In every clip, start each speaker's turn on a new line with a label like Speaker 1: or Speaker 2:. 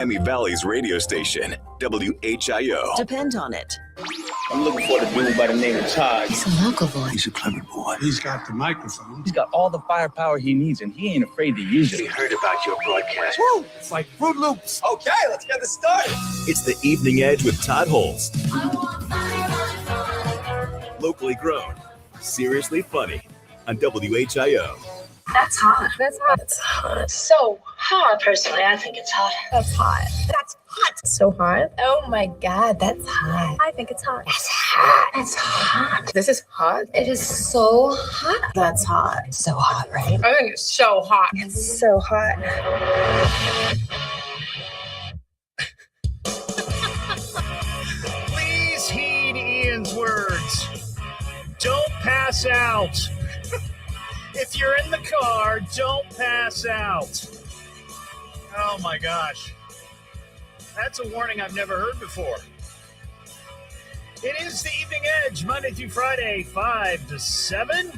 Speaker 1: Miami Valley's radio station, WHIO.
Speaker 2: Depend on it.
Speaker 3: I'm looking for the dude by the name of Todd.
Speaker 2: He's a local boy.
Speaker 4: He's a clever boy.
Speaker 5: He's got the microphone.
Speaker 3: He's got all the firepower he needs, and he ain't afraid to use it.
Speaker 4: We heard about your broadcast.
Speaker 5: Woo! It's like Fruit Loops.
Speaker 3: Okay, let's get this started.
Speaker 1: It's the Evening Edge with Todd Hollst. Locally grown, seriously funny on WHIO.
Speaker 6: That's hot.
Speaker 7: That's hot.
Speaker 6: That's hot. So hot. Personally, I think it's hot.
Speaker 7: That's hot. That's hot. So hot. Oh my God, that's hot. I think it's hot.
Speaker 6: That's hot. That's hot.
Speaker 7: This is hot.
Speaker 6: It is so hot.
Speaker 7: That's hot. So hot, right?
Speaker 6: I think it's so hot.
Speaker 7: It's so hot.
Speaker 8: Please heed Ian's words. Don't pass out. If you're in the car, don't pass out. Oh my gosh. That's a warning I've never heard before. It is the Evening Edge, Monday through Friday, 5 to 7.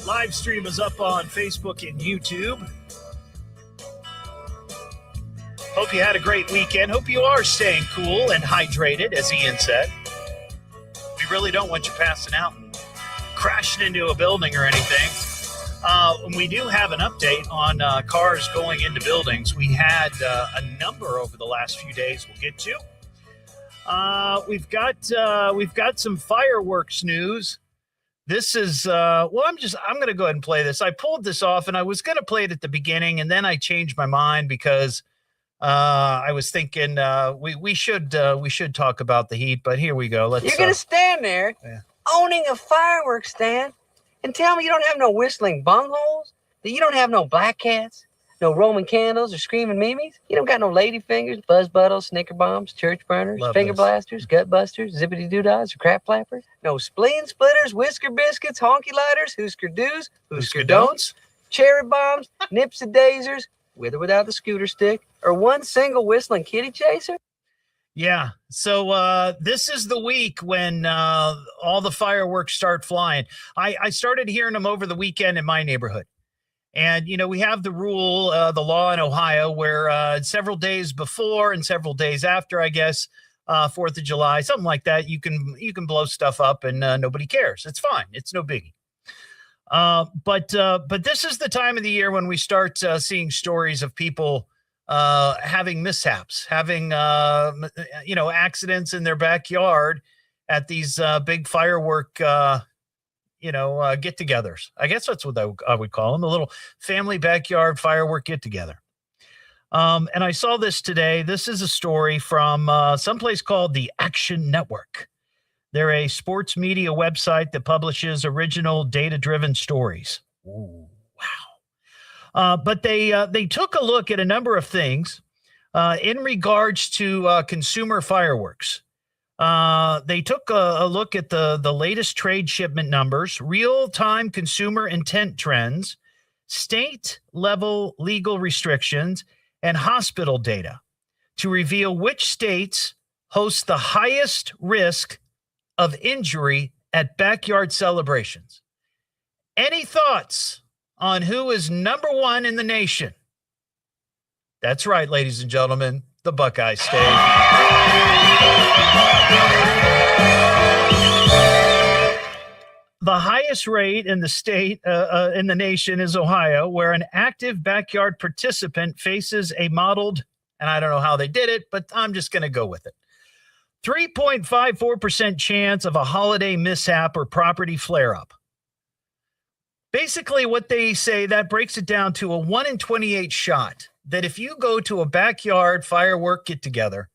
Speaker 8: Live stream is up on Facebook and YouTube. Hope you had a great weekend. Hope you are staying cool and hydrated, as Ian said. We really don't want you passing out and crashing into a building or anything. We do have an update on cars going into buildings. We had a number over the last few days we'll get to. We've got some fireworks news. This is I'm going to go ahead and play this. I pulled this off and I was going to play it at the beginning and then I changed my mind because I was thinking we should talk about the heat, but here we go.
Speaker 9: You're going to stand there owning a fireworks stand and tell me you don't have no whistling bungholes, that you don't have no black cats, no Roman candles or screaming mimes. You don't got no lady fingers, buzz buttles, snicker bombs, church burners, finger blasters, gut busters, zippity doodads, or crap flappers. No spleen splitters, whisker biscuits, honky lighters, hoosker doos, hoosker don'ts, cherry bombs, nips and daisers, with or without the scooter stick, or one single whistling kitty chaser.
Speaker 8: Yeah. So this is the week when all the fireworks start flying. I started hearing them over the weekend in my neighborhood. And, we have the rule, the law in Ohio, where several days before and several days after, I guess, 4th of July, something like that, you can blow stuff up and nobody cares. It's fine. It's no biggie. But this is the time of the year when we start seeing stories of people having mishaps, having, accidents in their backyard at these big firework, get-togethers. I guess that's what I would call them, a little family backyard firework get-together. And I saw this today. This is a story from someplace called the Action Network. They're a sports media website that publishes original data-driven stories. Ooh, wow. But they took a look at a number of things in regards to consumer fireworks. They took a look at the latest trade shipment numbers, real-time consumer intent trends, state-level legal restrictions, and hospital data to reveal which states host the highest risk of injury at backyard celebrations. Any thoughts on who is number one in the nation? That's right, ladies and gentlemen, the Buckeye State. The highest rate in the state, in the nation, is Ohio, where an active backyard participant faces a modeled, and I don't know how they did it, but I'm just going to go with it, 3.54% chance of a holiday mishap or property flare-up. Basically, what they say, that breaks it down to a 1 in 28 shot that if you go to a backyard firework get-together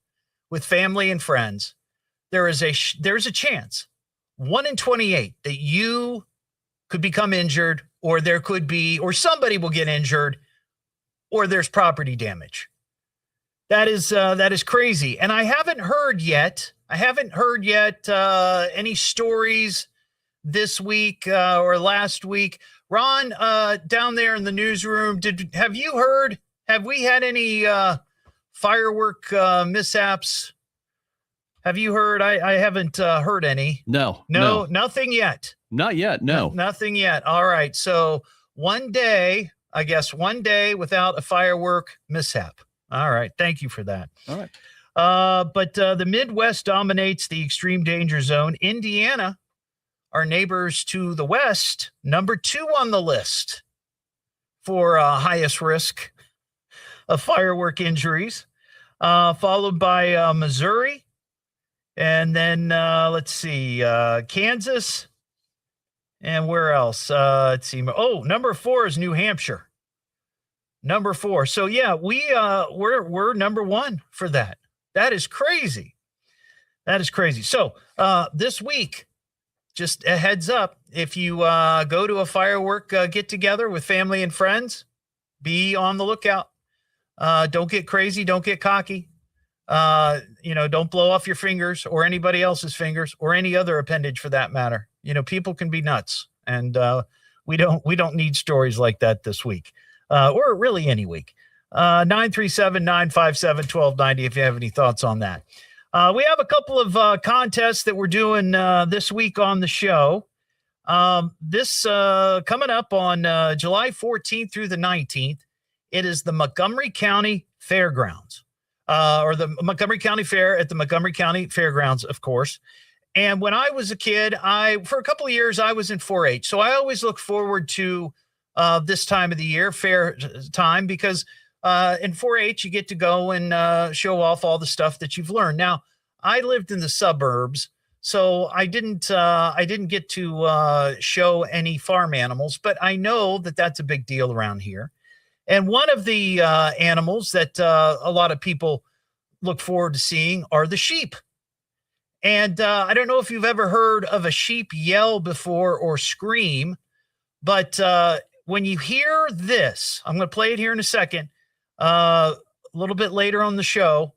Speaker 8: with family and friends, there's a chance, 1 in 28, that you could become injured, or there could be, or somebody will get injured, or there's property damage. That is crazy. And I haven't heard yet any stories this week or last week. Ron, down there in the newsroom, have we had any firework mishaps? Have you heard? I haven't heard any.
Speaker 10: No,
Speaker 8: nothing yet.
Speaker 10: Not yet. No,
Speaker 8: nothing yet. All right. So one day, I guess, one day without a firework mishap. All right. Thank you for that.
Speaker 2: All right.
Speaker 8: But the Midwest dominates the extreme danger zone. Indiana, our neighbors to the west, number 2 on the list for highest risk of firework injuries, followed by Missouri. And then let's see, Kansas. And where else? Let's see. Oh, number 4 is New Hampshire. Number 4. So yeah, we're number 1 for that. That is crazy. That is crazy. So this week, just a heads up, if you go to a firework get together with family and friends, be on the lookout. Don't get crazy. Don't get cocky. Don't blow off your fingers or anybody else's fingers or any other appendage for that matter. People can be nuts, and we don't need stories like that this week, or really any week. 937-957-1290 if you have any thoughts on that. We have a couple of contests that we're doing this week on the show. This coming up on July 14th through the 19th. It is the Montgomery County Fairgrounds, or the Montgomery County Fair at the Montgomery County Fairgrounds, of course. And when I was a kid, for a couple of years, I was in 4-H. So I always look forward to this time of the year, fair time, because in 4-H, you get to go and show off all the stuff that you've learned. Now, I lived in the suburbs, so I didn't get to show any farm animals, but I know that that's a big deal around here. And one of the animals that a lot of people look forward to seeing are the sheep. And I don't know if you've ever heard of a sheep yell before or scream, but when you hear this, I'm going to play it here in a second, a little bit later on the show,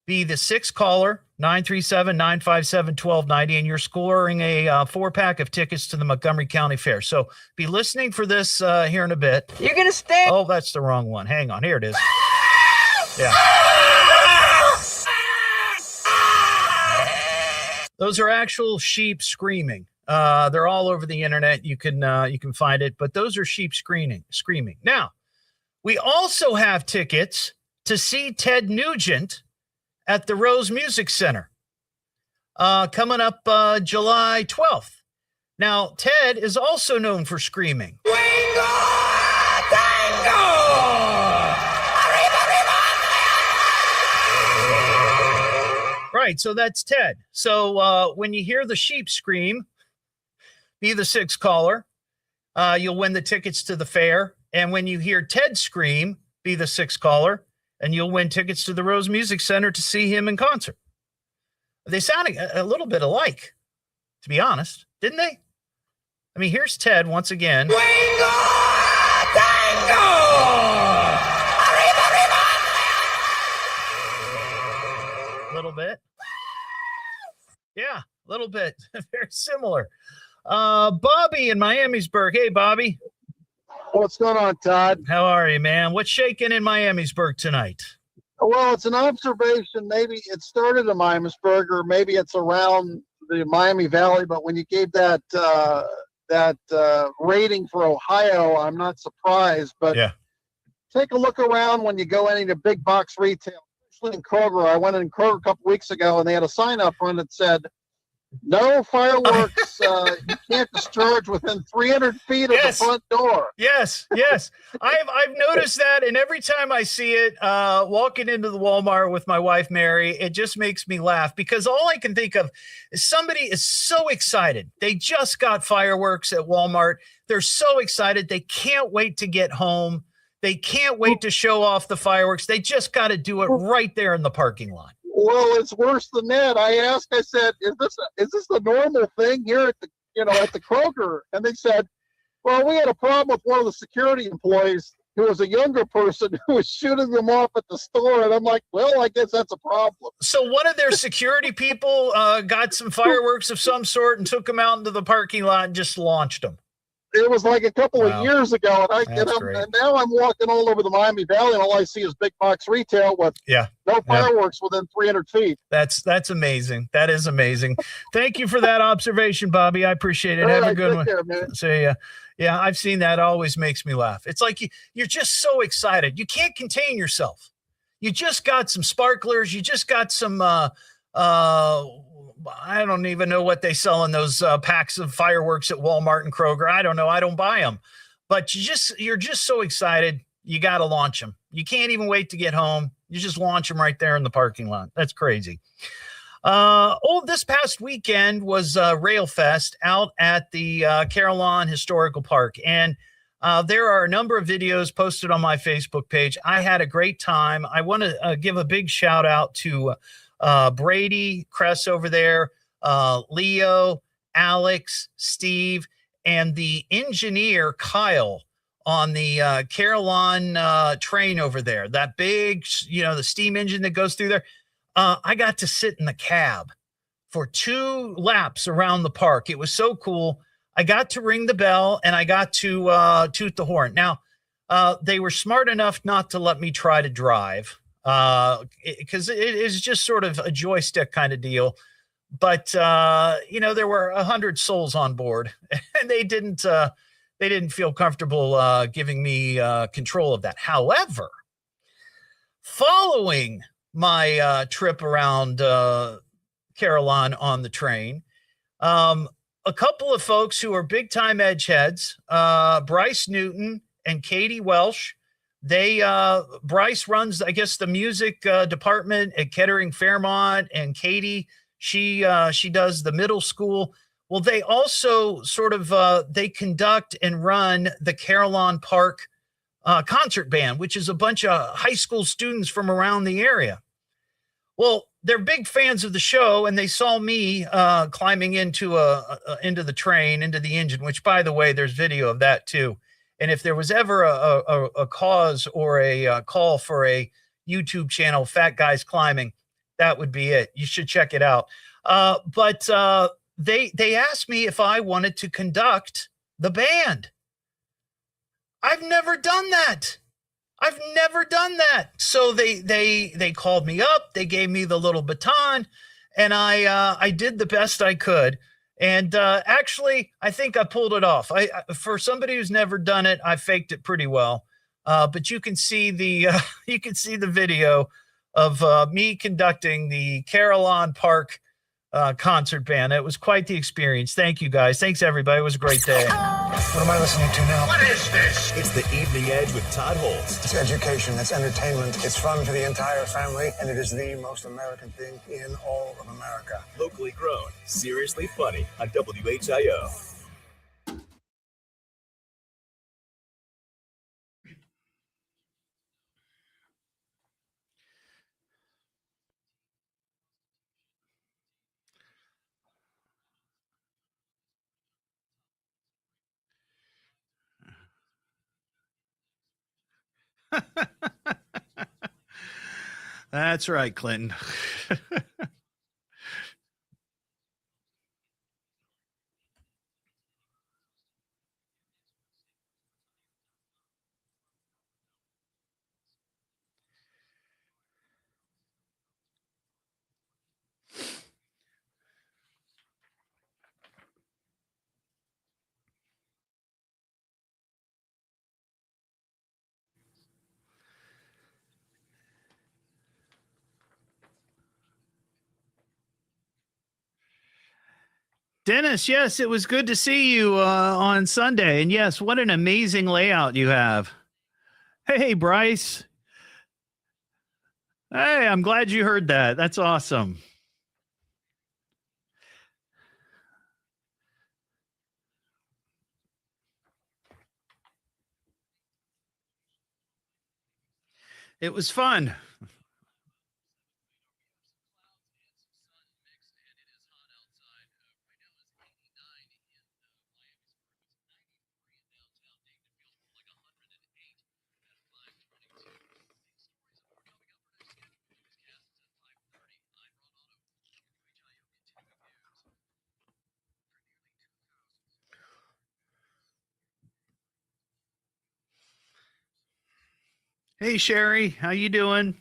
Speaker 8: be the 6th caller, 937-957-1290, and you're scoring a 4-pack of tickets to the Montgomery County Fair. So be listening for this here in a bit.
Speaker 9: You're going to stand.
Speaker 8: Oh, that's the wrong one. Hang on. Here it is. Yeah. Those are actual sheep screaming. They're all over the internet. You can find it, but those are sheep screaming. Now, we also have tickets to see Ted Nugent at the Rose Music Center coming up July 12th. Now, Ted is also known for screaming. Right, so that's Ted. So when you hear the sheep scream, be the 6th caller. You'll win the tickets to the fair. And when you hear Ted scream, be the 6th caller, and you'll win tickets to the Rose Music Center to see him in concert. They sound a little bit alike, to be honest, didn't they? I mean, here's Ted once again. A little bit. Yeah, a little bit. Very similar. Bobby in Miamisburg. Hey, Bobby.
Speaker 10: What's going on, Todd?
Speaker 8: How are you, man? What's shaking in Miamisburg tonight?
Speaker 10: Well, it's an observation. Maybe it started in Miamisburg, or maybe it's around the Miami Valley. But when you gave that rating for Ohio, I'm not surprised. But yeah, take a look around when you go into big box retail, especially in Kroger. I went in Kroger a couple weeks ago, and they had a sign up front that said, "No fireworks. You can't discharge within 300 feet of the front door."
Speaker 8: Yes. I've noticed that, and every time I see it, walking into the Walmart with my wife Mary, it just makes me laugh, because all I can think of is somebody is so excited. They just got fireworks at Walmart. They're so excited. They can't wait to get home. They can't wait to show off the fireworks. They just got to do it right there in the parking lot.
Speaker 10: Well, it's worse than that. I asked, I said, is this the normal thing here at the Kroger? And they said, well, we had a problem with one of the security employees who was a younger person who was shooting them off at the store. And I'm like, well, I guess that's a problem.
Speaker 8: So one of their security people got some fireworks of some sort and took them out into the parking lot and just launched them.
Speaker 10: It was like a couple of years ago, and now I'm walking all over the Miami Valley, and all I see is big box retail with no fireworks within 300 feet.
Speaker 8: That's amazing. That is amazing. Thank you for that observation, Bobby. I appreciate it. Have a good one.
Speaker 10: Care, man.
Speaker 8: See ya. Yeah, I've seen that. It always makes me laugh. It's like you're just so excited. You can't contain yourself. You just got some sparklers. You just got some, I don't even know what they sell in those packs of fireworks at Walmart and Kroger. I don't know. I don't buy them. But you're just so excited. You got to launch them. You can't even wait to get home. You just launch them right there in the parking lot. That's crazy. This past weekend was Rail Fest out at the Carillon Historical Park. And there are a number of videos posted on my Facebook page. I had a great time. I want to give a big shout out to Brady Kress over there, Leo, Alex, Steve, and the engineer Kyle on the Carillon train over there. That big, the steam engine that goes through there. I got to sit in the cab for 2 laps around the park. It was so cool. I got to ring the bell and I got to toot the horn. Now, they were smart enough not to let me try to drive because it is just sort of a joystick kind of deal. But, there were 100 souls on board and they didn't feel comfortable giving me control of that. However, following my trip around Carillon on the train, a couple of folks who are big time edge heads, Bryce Newton and Katie Welsh. Bryce runs, I guess, the music department at Kettering Fairmont, and Katie, she does the middle school. Well, they also sort of they conduct and run the Carillon Park concert band, which is a bunch of high school students from around the area. Well, they're big fans of the show, and they saw me climbing into the train, into the engine, which, by the way, there's video of that too. And if there was ever a cause or a call for a YouTube channel, Fat Guys Climbing, that would be it. You should check it out. But they asked me if I wanted to conduct the band. I've never done that. So they called me up, they gave me the little baton, and I did the best I could. And actually, I think I pulled it off. For somebody who's never done it, I faked it pretty well. But you can see the video of me conducting the Carillon Park concert band. It was quite the experience. Thank you, guys. Thanks, everybody. It was a great day.
Speaker 5: What am I listening to now?
Speaker 4: What is this?
Speaker 1: It's the Evening Edge with Todd Hollst.
Speaker 5: It's education. It's entertainment. It's fun for the entire family. And it is the most American thing in all of America.
Speaker 1: Locally grown, seriously funny on WHIO.
Speaker 8: That's right, Clinton. Dennis, yes, it was good to see you on Sunday. And yes, what an amazing layout you have. Hey, Bryce. Hey, I'm glad you heard that. That's awesome. It was fun. Hey, Sherry, how you doing?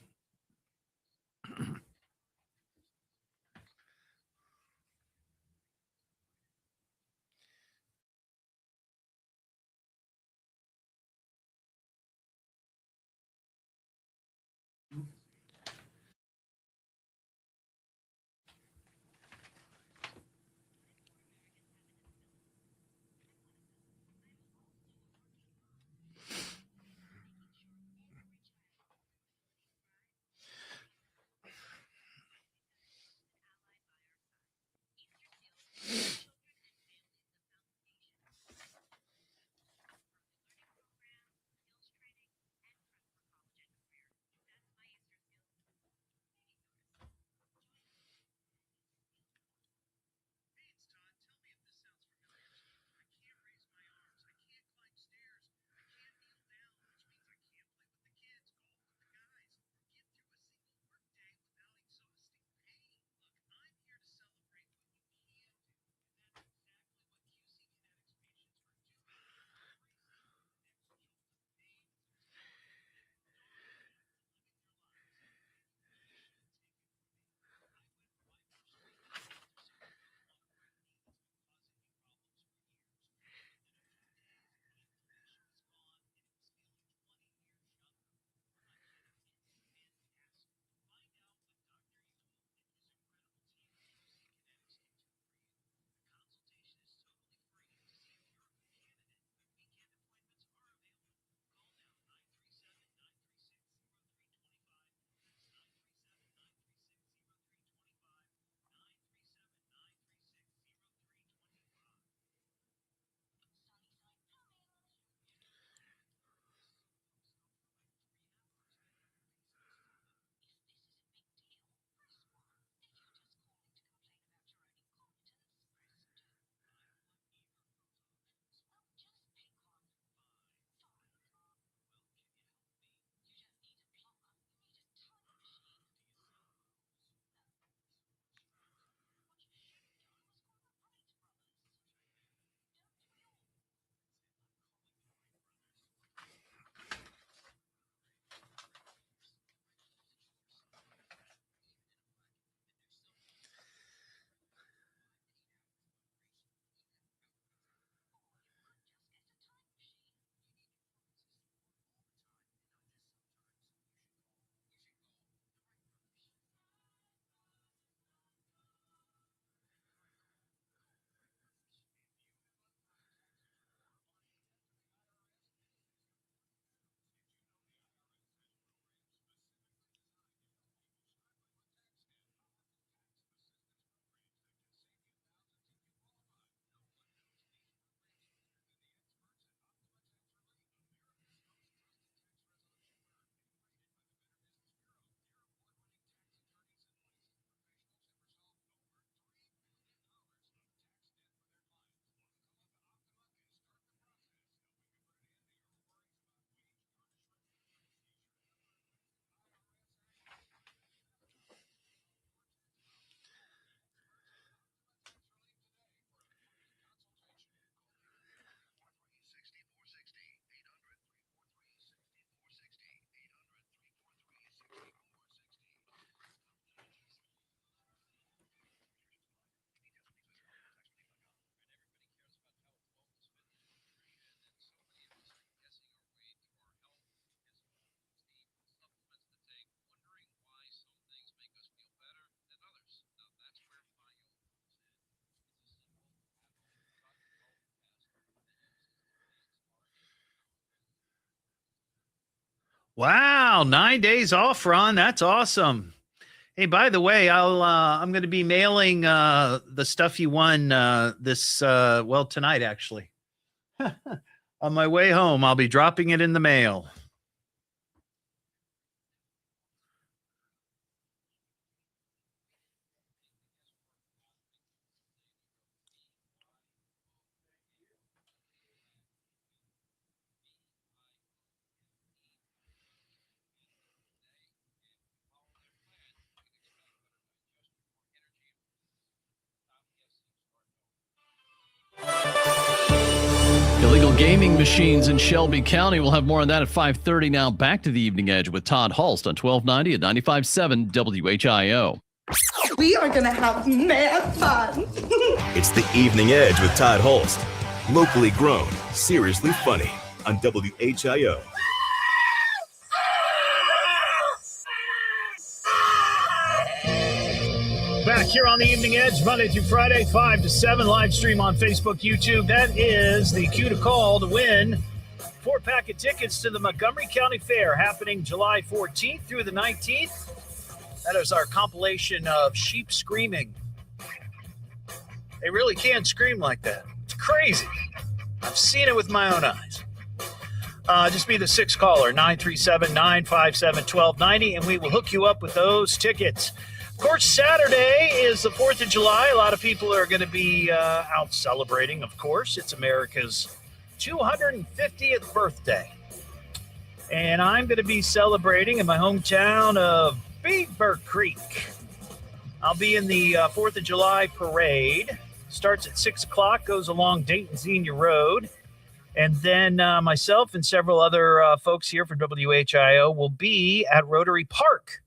Speaker 8: Wow, 9 days off, Ron. That's awesome. Hey, by the way, I'm going to be mailing the stuff you won tonight actually. On my way home, I'll be dropping it in the mail.
Speaker 2: Illegal gaming machines in Shelby County. We'll have more on that at 5:30 now. Back to the Evening Edge with Todd Hollst on 1290 at 95.7 WHIO.
Speaker 11: We are going to have mad fun.
Speaker 1: It's the Evening Edge with Todd Hollst. Locally grown, seriously funny on WHIO.
Speaker 8: Back here on the Evening Edge, Monday through Friday, 5 to 7, live stream on Facebook, YouTube. That is the cue to call to win 4-pack of tickets to the Montgomery County Fair happening July 14th through the 19th. That is our compilation of sheep screaming. They really can scream like that. It's crazy. I've seen it with my own eyes. Just be the 6th caller, 937-957-1290, and we will hook you up with those tickets. Of course, Saturday is the 4th of July. A lot of people are going to be out celebrating, of course. It's America's 250th birthday. And I'm going to be celebrating in my hometown of Beaver Creek. I'll be in the 4th of July parade. Starts at 6 o'clock, goes along Dayton Xenia Road. And then myself and several other folks here from WHIO will be at Rotary Park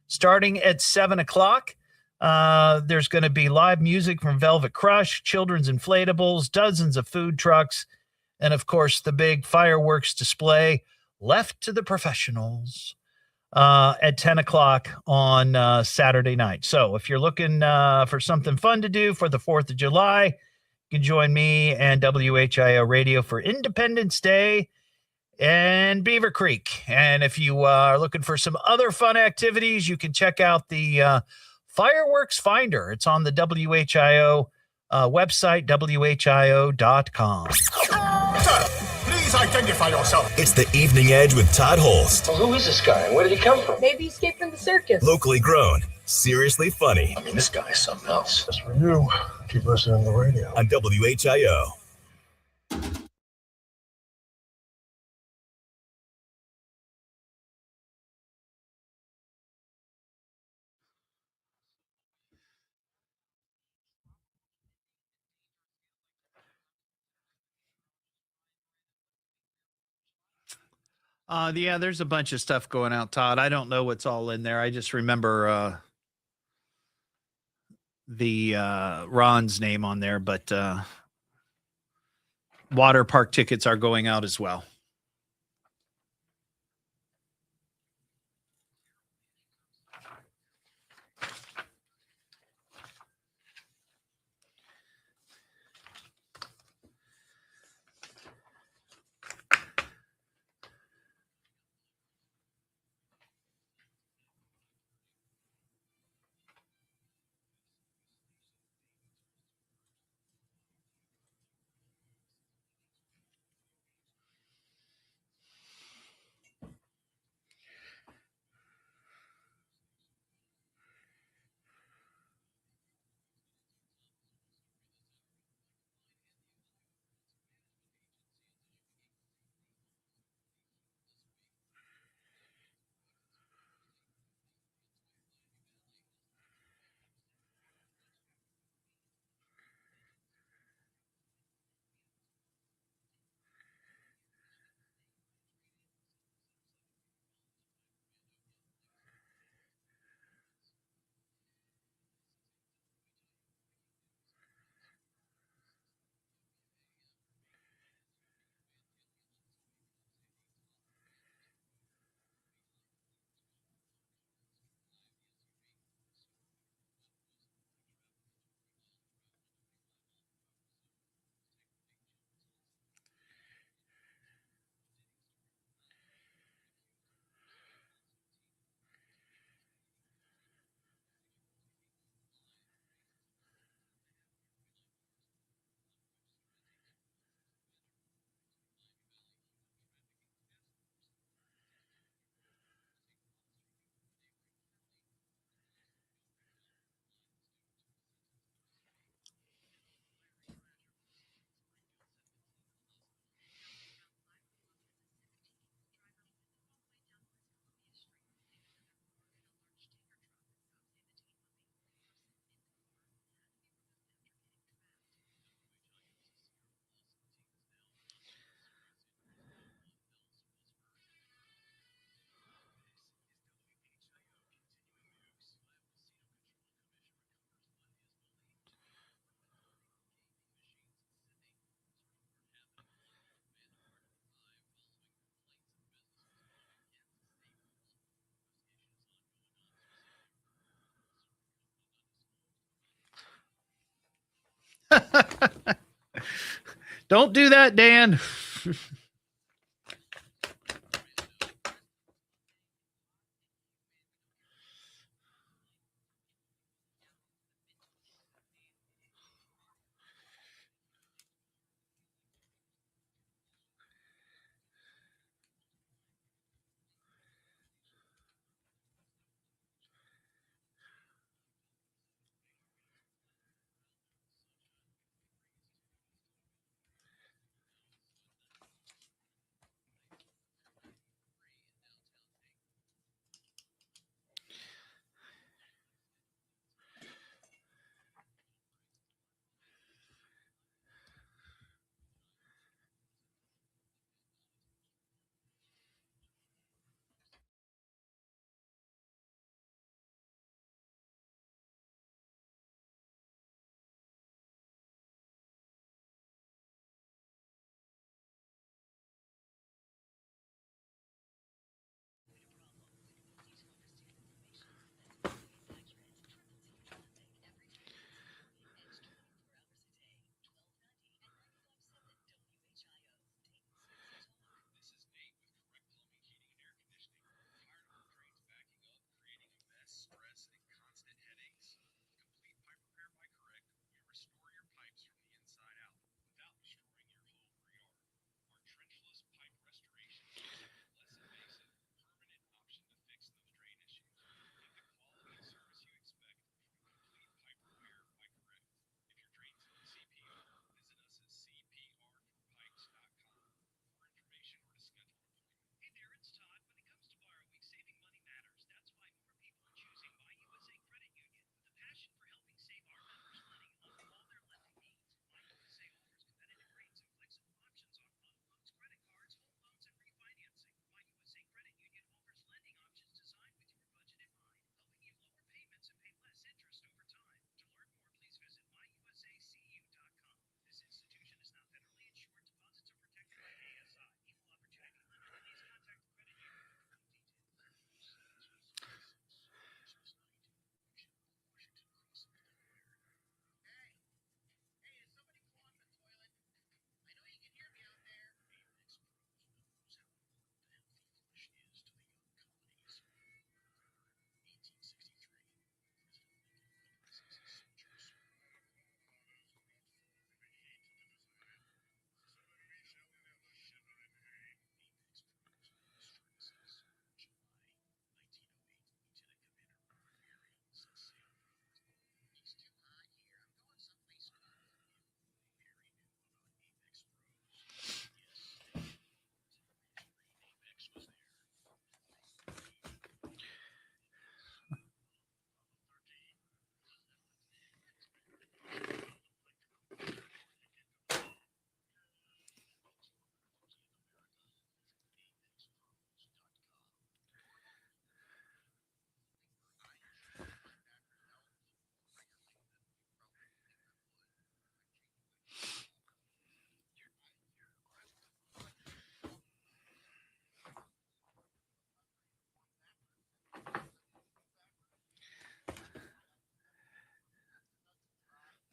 Speaker 8: starting at 7 o'clock. There's going to be live music from Velvet Crush, children's inflatables, dozens of food trucks, and, of course, the big fireworks display left to the professionals at 10 o'clock on Saturday night. So if you're looking for something fun to do for the 4th of July, you can join me and WHIO Radio for Independence Day and Beaver Creek. And if you are looking for some other fun activities, you can check out the Fireworks Finder. It's on the WHIO website, WHIO.com.
Speaker 12: Sir, please identify yourself.
Speaker 1: It's the Evening Edge with Todd Hollst.
Speaker 9: Well, who is this guy and where did he come from?
Speaker 7: Maybe he escaped from the circus.
Speaker 1: Locally grown, seriously funny
Speaker 4: I mean, this guy is something else.
Speaker 5: Just for you, keep listening to the radio.
Speaker 1: on WHIO.
Speaker 8: Yeah, there's a bunch of stuff going out, Todd. I don't know what's all in there. I just remember the Ron's name on there, but water park tickets are going out as well. Don't do that, Dan.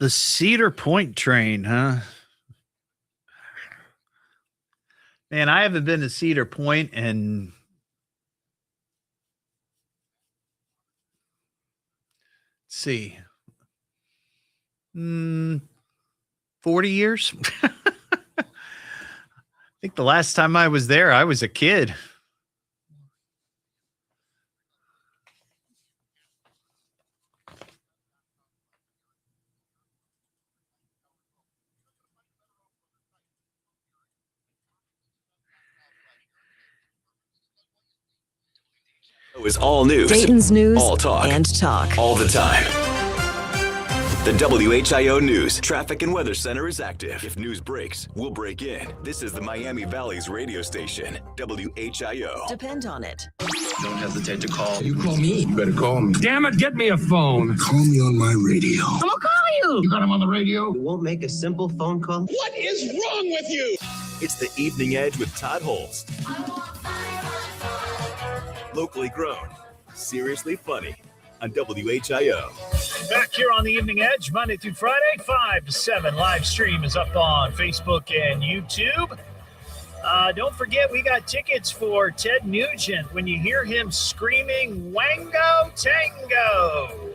Speaker 8: The Cedar Point train, huh? Man, I haven't been to Cedar Point and see. 40 years. I think the last time I was there, I was a kid.
Speaker 1: Is all news,
Speaker 13: Dayton's news,
Speaker 1: all talk,
Speaker 13: and talk
Speaker 1: all the time. The WHIO News Traffic and Weather Center is active. If news breaks, we'll break in. This is the Miami Valley's radio station, WHIO.
Speaker 13: Depend on it.
Speaker 4: Don't hesitate to call. You call me. You better call me. Damn it, get me a phone.
Speaker 12: Call me on my radio.
Speaker 4: I'm gonna call you.
Speaker 12: You got him on the radio?
Speaker 4: You won't make a simple phone call?
Speaker 12: What is wrong with you?
Speaker 1: It's the Evening Edge with Todd Hollst. Locally grown, seriously funny, on WHIO.
Speaker 8: Back here on the Evening Edge, Monday through Friday, 5 to 7. Live stream is up on Facebook and YouTube. Don't forget, we got tickets for Ted Nugent when you hear him screaming, Wango Tango.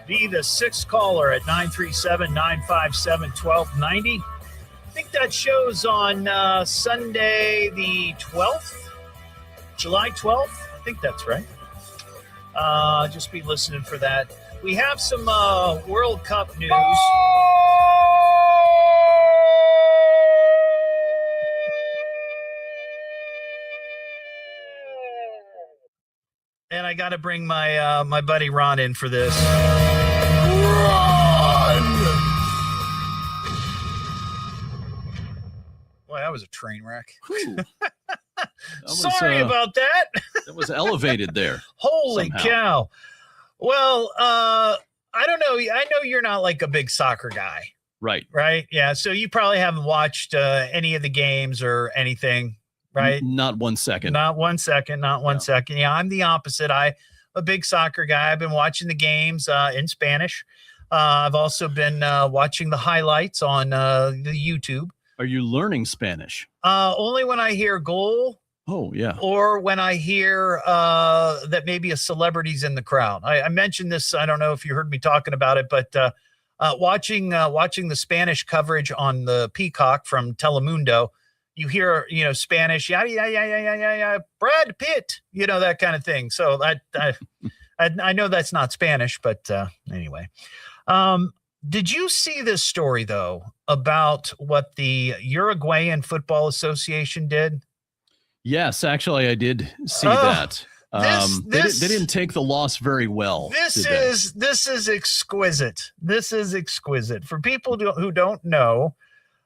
Speaker 8: Be the sixth caller at 937-957-1290. I think that show's on Sunday the 12th, July 12th. I think that's right. Just be listening for that. We have some World Cup news. And I got to bring my my buddy Ron in for this. Boy, that was a train wreck. Sorry about that.
Speaker 2: That was elevated there.
Speaker 8: Holy
Speaker 2: somehow.
Speaker 8: cow. Well, I don't know. I know you're not like a big soccer guy.
Speaker 2: Right.
Speaker 8: Right? Yeah. So you probably haven't watched any of the games or anything, right?
Speaker 2: Not 1 second.
Speaker 8: Not 1 second. Not 1 second. Yeah, I'm the opposite. I'm a big soccer guy. I've been watching the games in Spanish. I've also been watching the highlights on the YouTube.
Speaker 2: Are you learning Spanish?
Speaker 8: Only when I hear goal.
Speaker 2: Oh, yeah.
Speaker 8: Or when I hear that maybe a celebrity's in the crowd. I mentioned this. I don't know if you heard me talking about it, but watching the Spanish coverage on the Peacock from Telemundo, you hear, Spanish, yeah, Brad Pitt, that kind of thing. So I know that's not Spanish, but anyway. Did you see this story, though, about what the Uruguayan Football Association did?
Speaker 2: Yes, actually, I did see that. They didn't take the loss very well.
Speaker 8: This is exquisite. This is exquisite. For people who don't know,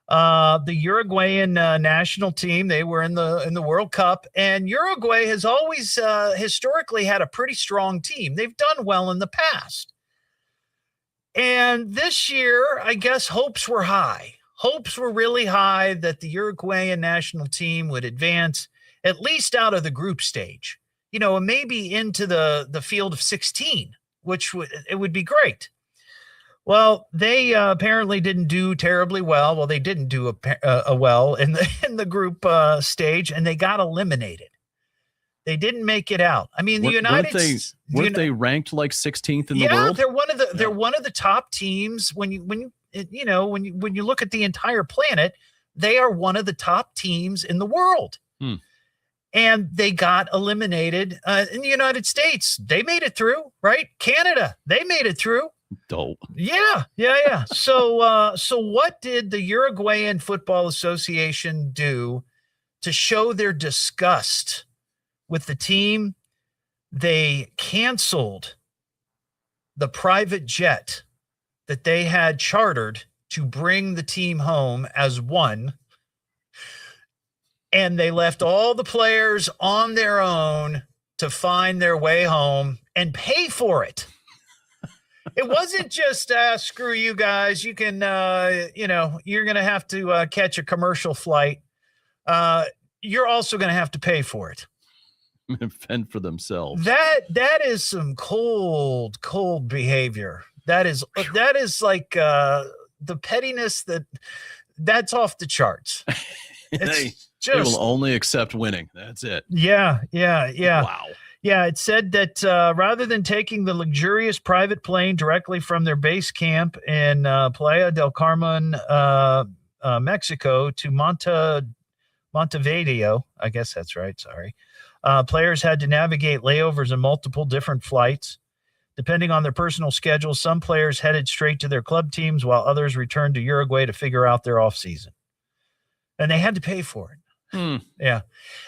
Speaker 8: the Uruguayan national team, they were in the World Cup, and Uruguay has always historically had a pretty strong team. They've done well in the past. And this year, I guess hopes were high. Hopes were really high that the Uruguayan national team would advance at least out of the group stage, and maybe into the field of 16, which would be great. Well, they apparently didn't do terribly well. Well, they didn't do well in the group stage, and they got eliminated. They didn't make it out. I mean, the United States
Speaker 2: weren't they ranked like 16th in the world?
Speaker 8: Yeah, they're one of the top teams. When you look at the entire planet, they are one of the top teams in the world. And they got eliminated in the United States. They made it through, right? Canada, they made it through.
Speaker 2: Dope.
Speaker 8: Yeah. So what did the Uruguayan Football Association do to show their disgust with the team? They canceled the private jet that they had chartered to bring the team home as one. And they left all the players on their own to find their way home and pay for it. It wasn't just, screw you guys. You can, you're going to have to catch a commercial flight. You're also going to have to pay for it.
Speaker 2: Fend for themselves.
Speaker 8: That is some cold behavior. That is like the pettiness that's off the charts.
Speaker 2: They will only accept winning. That's it.
Speaker 8: Yeah.
Speaker 2: Wow.
Speaker 8: Yeah, it said that rather than taking the luxurious private plane directly from their base camp in Playa del Carmen, Mexico, to Montevideo, I guess that's right, sorry. Players had to navigate layovers in multiple different flights. Depending on their personal schedules, some players headed straight to their club teams while others returned to Uruguay to figure out their offseason. And they had to pay for it. Yeah.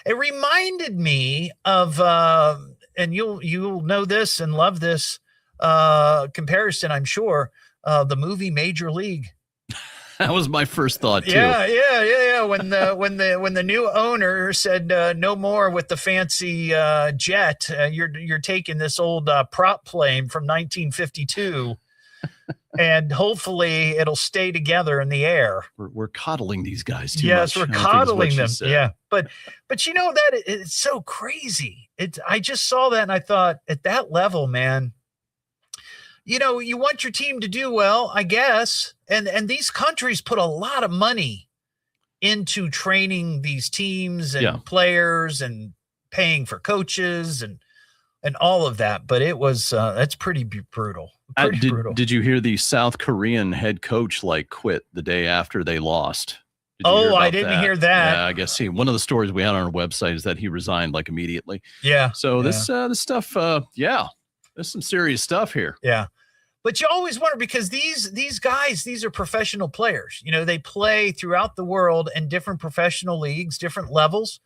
Speaker 8: It reminded me of, and you'll know this and love this comparison, I'm sure, the movie Major League.
Speaker 2: That was my first thought too.
Speaker 8: Yeah. When the new owner said no more with the fancy jet, you're taking this old prop plane from 1952. and hopefully it'll stay together in the air.
Speaker 2: We're coddling these guys too
Speaker 8: yes,
Speaker 2: much.
Speaker 8: we're coddling them. Yeah, but you know that it's so crazy. I just saw that and I thought, at that level, man, you know, you want your team to do well, I guess, and these countries put a lot of money into training these teams and players and paying for coaches and all of that. But it was that's pretty brutal. Brutal.
Speaker 2: Did you hear the South Korean head coach quit the day after they lost?
Speaker 8: I didn't hear that.
Speaker 2: Yeah, I guess one of the stories we had on our website is that he resigned immediately.
Speaker 8: Yeah.
Speaker 2: So this stuff, there's some serious stuff here.
Speaker 8: Yeah. But you always wonder, because these guys, these are professional players. You know, they play throughout the world in different professional leagues, different levels.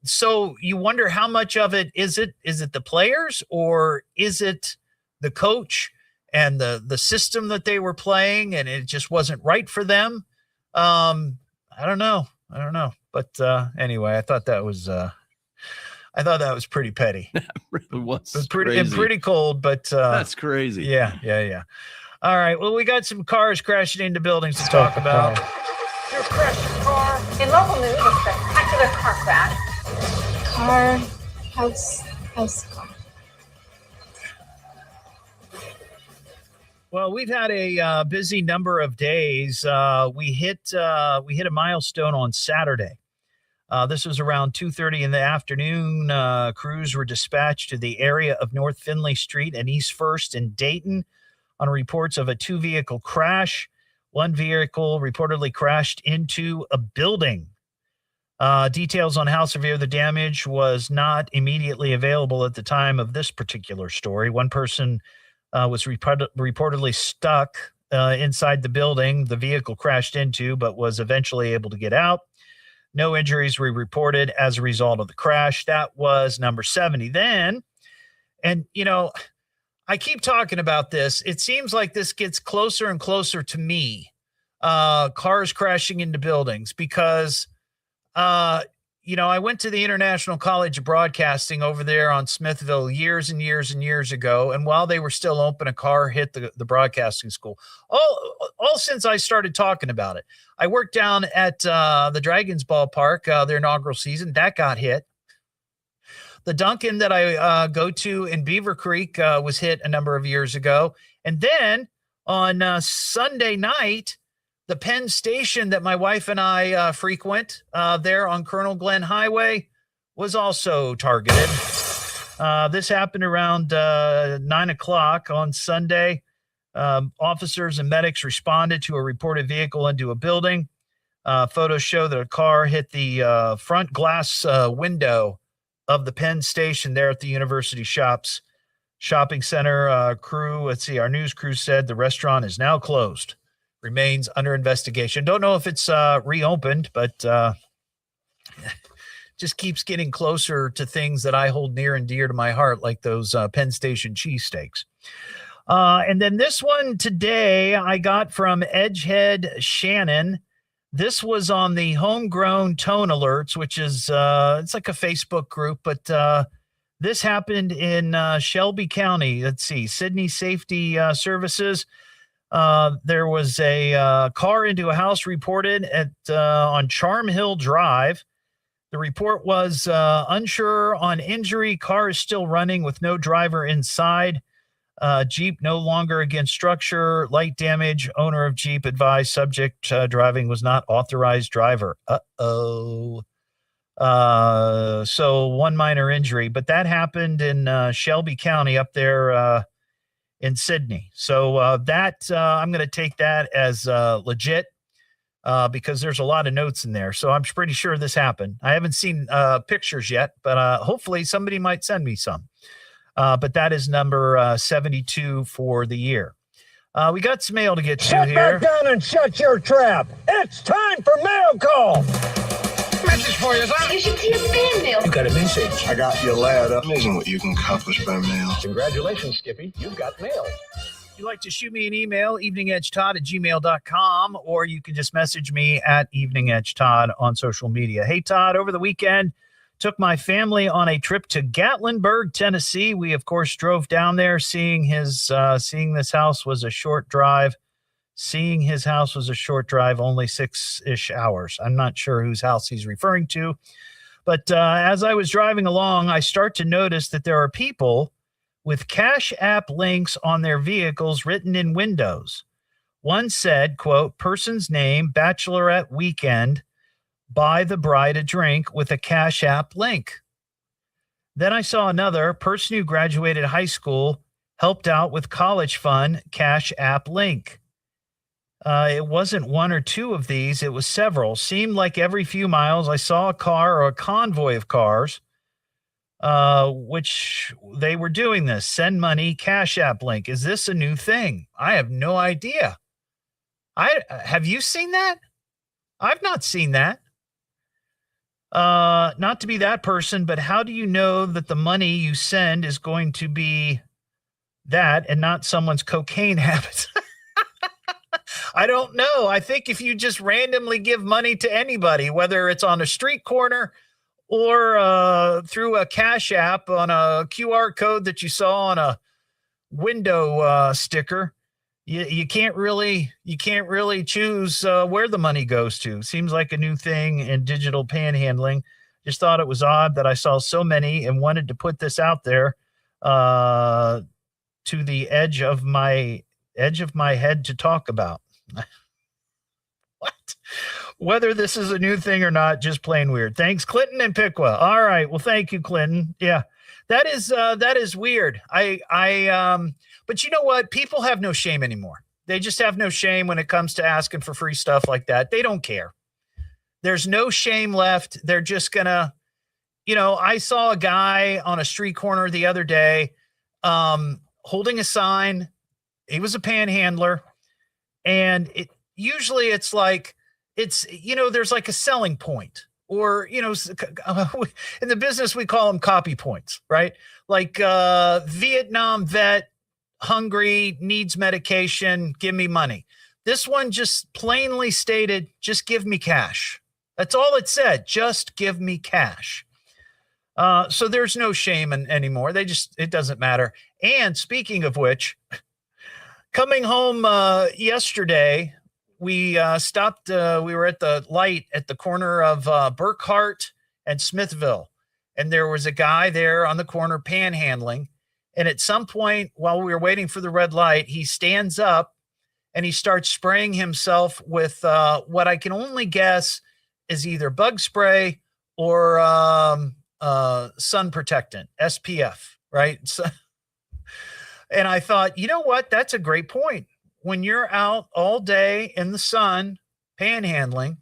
Speaker 8: So you wonder how much of it is it the players, or is it the coach and the system that they were playing and it just wasn't right for them? I don't know. But anyway, I thought that was pretty petty.
Speaker 2: It really was.
Speaker 8: It was pretty cold, but
Speaker 2: that's crazy.
Speaker 8: Yeah. All right. Well, we got some cars crashing into buildings to talk about.
Speaker 7: Your crashed car. In local news, a spectacular car crash. House car.
Speaker 8: Well, we've had a busy number of days. We hit a milestone on Saturday. This was around 2:30 in the afternoon. Crews were dispatched to the area of North Finley Street and East First in Dayton on reports of a 2-vehicle crash. One vehicle reportedly crashed into a building. Details on how severe the damage was not immediately available at the time of this particular story. One person was reportedly stuck inside the building the vehicle crashed into, but was eventually able to get out. No injuries were reported as a result of the crash. That was number 70. Then, and you know, I keep talking about this. It seems like this gets closer and closer to me. Cars crashing into buildings, because you know, I went to the International College of Broadcasting over there on Smithville years and years and years ago. And while they were still open, a car hit the broadcasting school. All since I started talking about it. I worked down at the Dragons ballpark, their inaugural season. That got hit. The Duncan that I go to in Beaver Creek was hit a number of years ago. And then on Sunday night, the Penn Station that my wife and I frequent there on Colonel Glenn Highway was also targeted. This happened around 9 o'clock on Sunday. Officers and medics responded to a reported vehicle into a building. Photos show that a car hit the front glass window of the Penn Station there at the University Shopping Center. Our news crew said the restaurant is now closed. Remains under investigation. Don't know if it's reopened, but just keeps getting closer to things that I hold near and dear to my heart, like those Penn Station cheesesteaks. And then this one today I got from Edgehead Shannon. This was on the Homegrown Tone Alerts, which is it's like a Facebook group, but this happened in Shelby County. Let's see, Sydney Safety Services. There was a car into a house reported on Charm Hill Drive. The report was unsure on injury. Car is still running with no driver inside. Jeep no longer against structure. Light damage. Owner of Jeep advised subject driving was not authorized driver. So one minor injury, but that happened in Shelby County up there in Sydney. So I'm going to take that as legit because there's a lot of notes in there. So I'm pretty sure this happened. I haven't seen pictures yet, but hopefully somebody might send me some. But that is number 72 for the year. We got some mail to get to here.
Speaker 12: Sit back down and shut your trap. It's time for mail call. Message for you, son.
Speaker 6: You should see a fan mail.
Speaker 12: You got a message. I got your letter.
Speaker 5: Amazing what you can accomplish by mail.
Speaker 12: Congratulations, Skippy. You've got mail.
Speaker 8: If you'd like to shoot me an email, eveningedgetodd@gmail.com, or you can just message me at eveningedgetodd on social media. Hey, Todd, over the weekend, Took my family on a trip to Gatlinburg, Tennessee. We, of course, drove down there. Seeing this house was a short drive. Seeing his house was a short drive, only 6-ish hours. I'm not sure whose house he's referring to. But as I was driving along, I start to notice that there are people with Cash App links on their vehicles written in windows. One said, quote, person's name, bachelorette weekend, buy the bride a drink with a Cash App link. Then I saw another person who graduated high school, helped out with college fund, Cash App link. It wasn't one or two of these. It was several. Seemed like every few miles I saw a car or a convoy of cars, which they were doing this. Send money, Cash App link. Is this a new thing? I have no idea. Have you seen that? I've not seen that. Not to be that person, but how do you know that the money you send is going to be that and not someone's cocaine habits? I don't know. I think if you just randomly give money to anybody, whether it's on a street corner or through a Cash App on a QR code that you saw on a window sticker, you can't really choose where the money goes to. Seems like a new thing in digital panhandling. Just thought it was odd that I saw so many and wanted to put this out there to the edge of my head to talk about. What? Whether this is a new thing or not, just plain weird. Thanks, Clinton and Piqua. All right. Well, thank you, Clinton. Yeah, that is weird. But you know what? People have no shame anymore. They just have no shame when it comes to asking for free stuff like that. They don't care. There's no shame left. They're just gonna, I saw a guy on a street corner the other day, holding a sign. He was a panhandler. And it's like, there's like a selling point, or, in the business, we call them copy points, right? Like Vietnam vet, hungry, needs medication, give me money. This one just plainly stated, just give me cash. That's all it said. Just give me cash. So there's no shame anymore. It doesn't matter. And speaking of which, coming home yesterday, we stopped. We were at the light at the corner of Burkhart and Smithville, and there was a guy there on the corner panhandling. And at some point, while we were waiting for the red light, he stands up and he starts spraying himself with what I can only guess is either bug spray or sun protectant, SPF, right? So, and I thought, you know what? That's a great point. When you're out all day in the sun panhandling,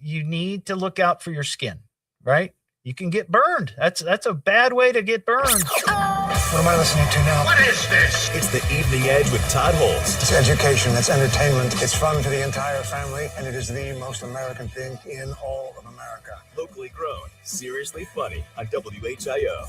Speaker 8: you need to look out for your skin, right? You can get burned. That's a bad way to get burned.
Speaker 5: What am I listening to now?
Speaker 1: What is this? It's the Evening Edge with Todd Hollst.
Speaker 5: It's education, it's entertainment, it's fun for the entire family, and it is the most American thing in all of America.
Speaker 1: Locally grown, seriously funny on WHIO.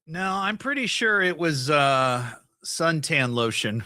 Speaker 8: No, I'm pretty sure it was suntan lotion.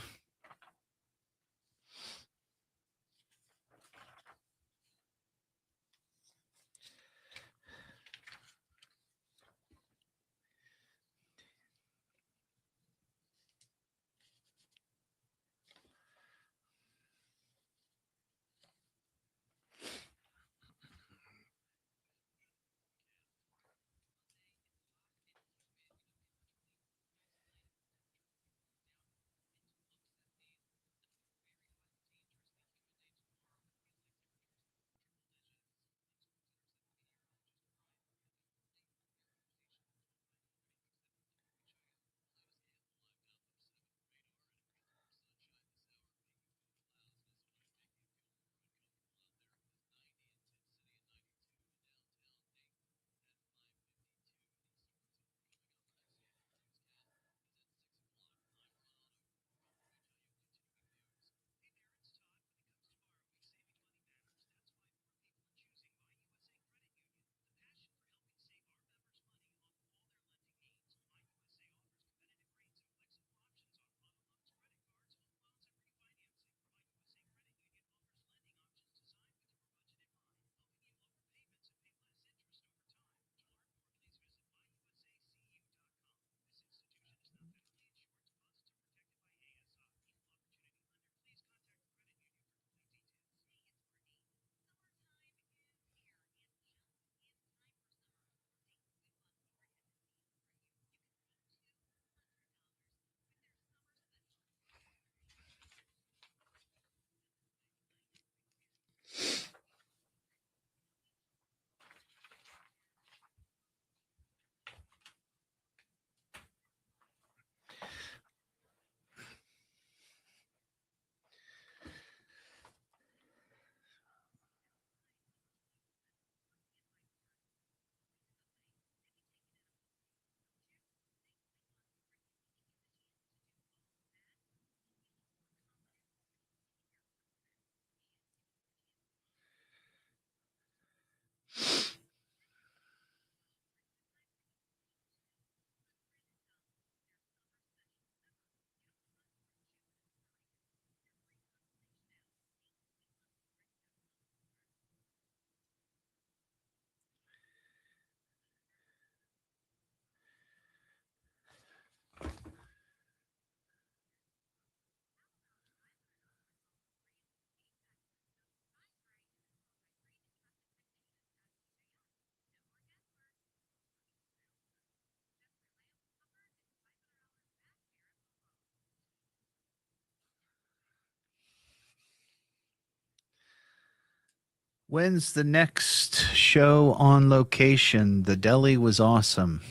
Speaker 8: When's the next show on location? The deli was awesome.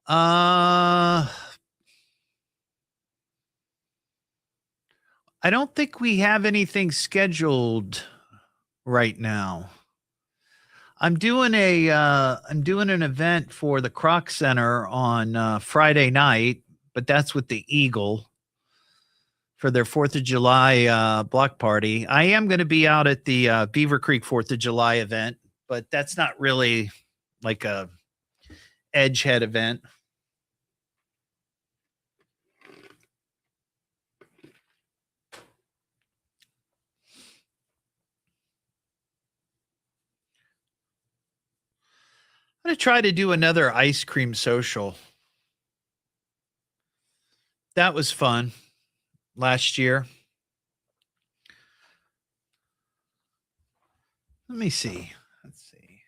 Speaker 8: I don't think we have anything scheduled right now. I'm doing an event for the Croc Center on Friday night, but that's with the Eagle for their 4th of July block party. I am going to be out at the Beaver Creek 4th of July event, but that's not really like a Edgehead event. I'm going to try to do another ice cream social. That was fun last year. Let me see. Let's see.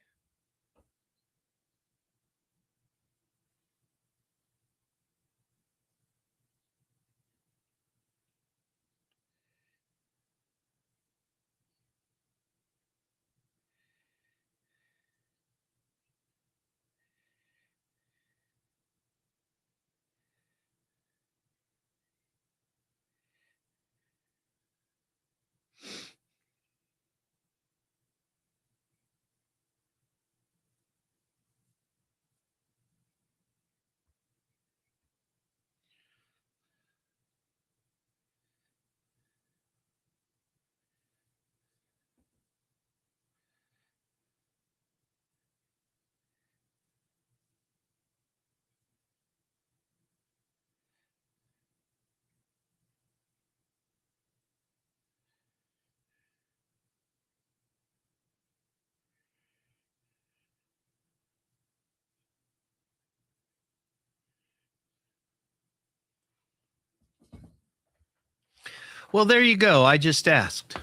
Speaker 8: Well, there you go. I just asked.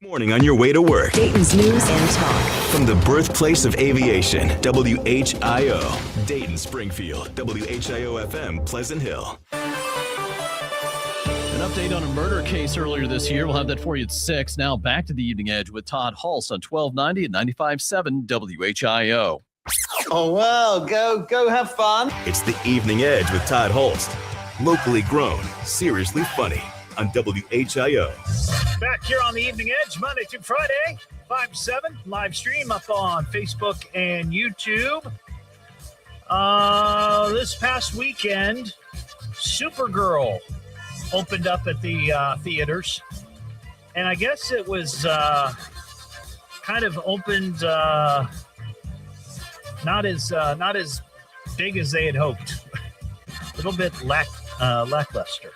Speaker 1: Morning on your way to work.
Speaker 13: Dayton's news and talk.
Speaker 1: From the birthplace of aviation, WHIO, Dayton, Springfield, WHIO FM, Pleasant Hill.
Speaker 2: An update on a murder case earlier this year. We'll have that for you at 6. Now back to the Evening Edge with Todd Hollst on 1290 and 95.7 WHIO.
Speaker 14: Oh, well, go have fun.
Speaker 1: It's the Evening Edge with Todd Hollst. Locally grown, seriously funny on WHIO.
Speaker 8: Back here on the Evening Edge, Monday through Friday, 5-7, live stream up on Facebook and YouTube. This past weekend, Supergirl opened up at the theaters, and I guess it was kind of opened not as big as they had hoped. A little bit lackluster.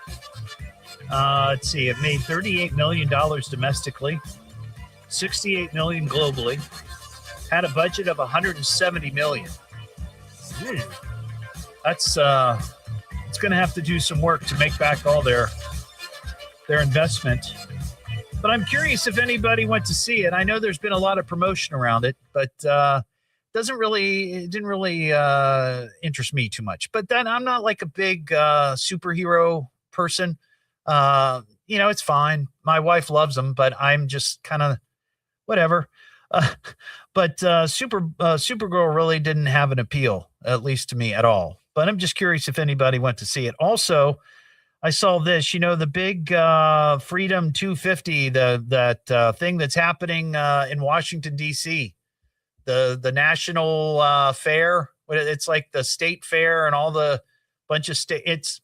Speaker 8: Let's see. It made $38 million domestically, $68 million globally. Had a budget of $170 million. That's it's going to have to do some work to make back all their investment. But I'm curious if anybody went to see it. I know there's been a lot of promotion around it, but it didn't really interest me too much. But then I'm not like a big superhero person. It's fine. My wife loves them, but I'm just kind of whatever. But Supergirl really didn't have an appeal, at least to me, at all. But I'm just curious if anybody went to see it. Also, I saw this, the big Freedom 250, that thing that's happening in Washington, D.C., the national fair. It's like the state fair and all the bunch of state. It's,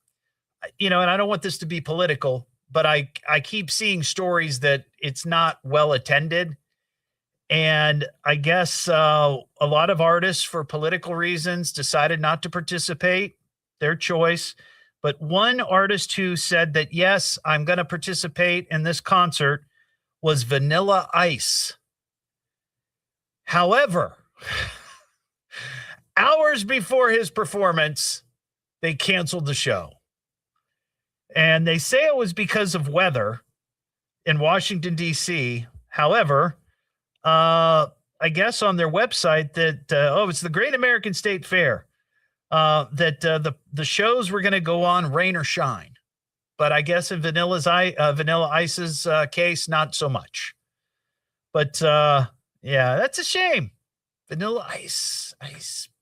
Speaker 8: and I don't want this to be political, but I keep seeing stories that it's not well attended. And I guess a lot of artists, for political reasons, decided not to participate. Their choice. But one artist who said that, yes, I'm going to participate in this concert was Vanilla Ice. However, hours before his performance, they canceled the show. And they say it was because of weather in Washington, D.C. However, I guess on their website that, it's the Great American State Fair, that the shows were going to go on rain or shine. But I guess in Vanilla Ice's case, not so much. But, yeah, that's a shame. Vanilla Ice,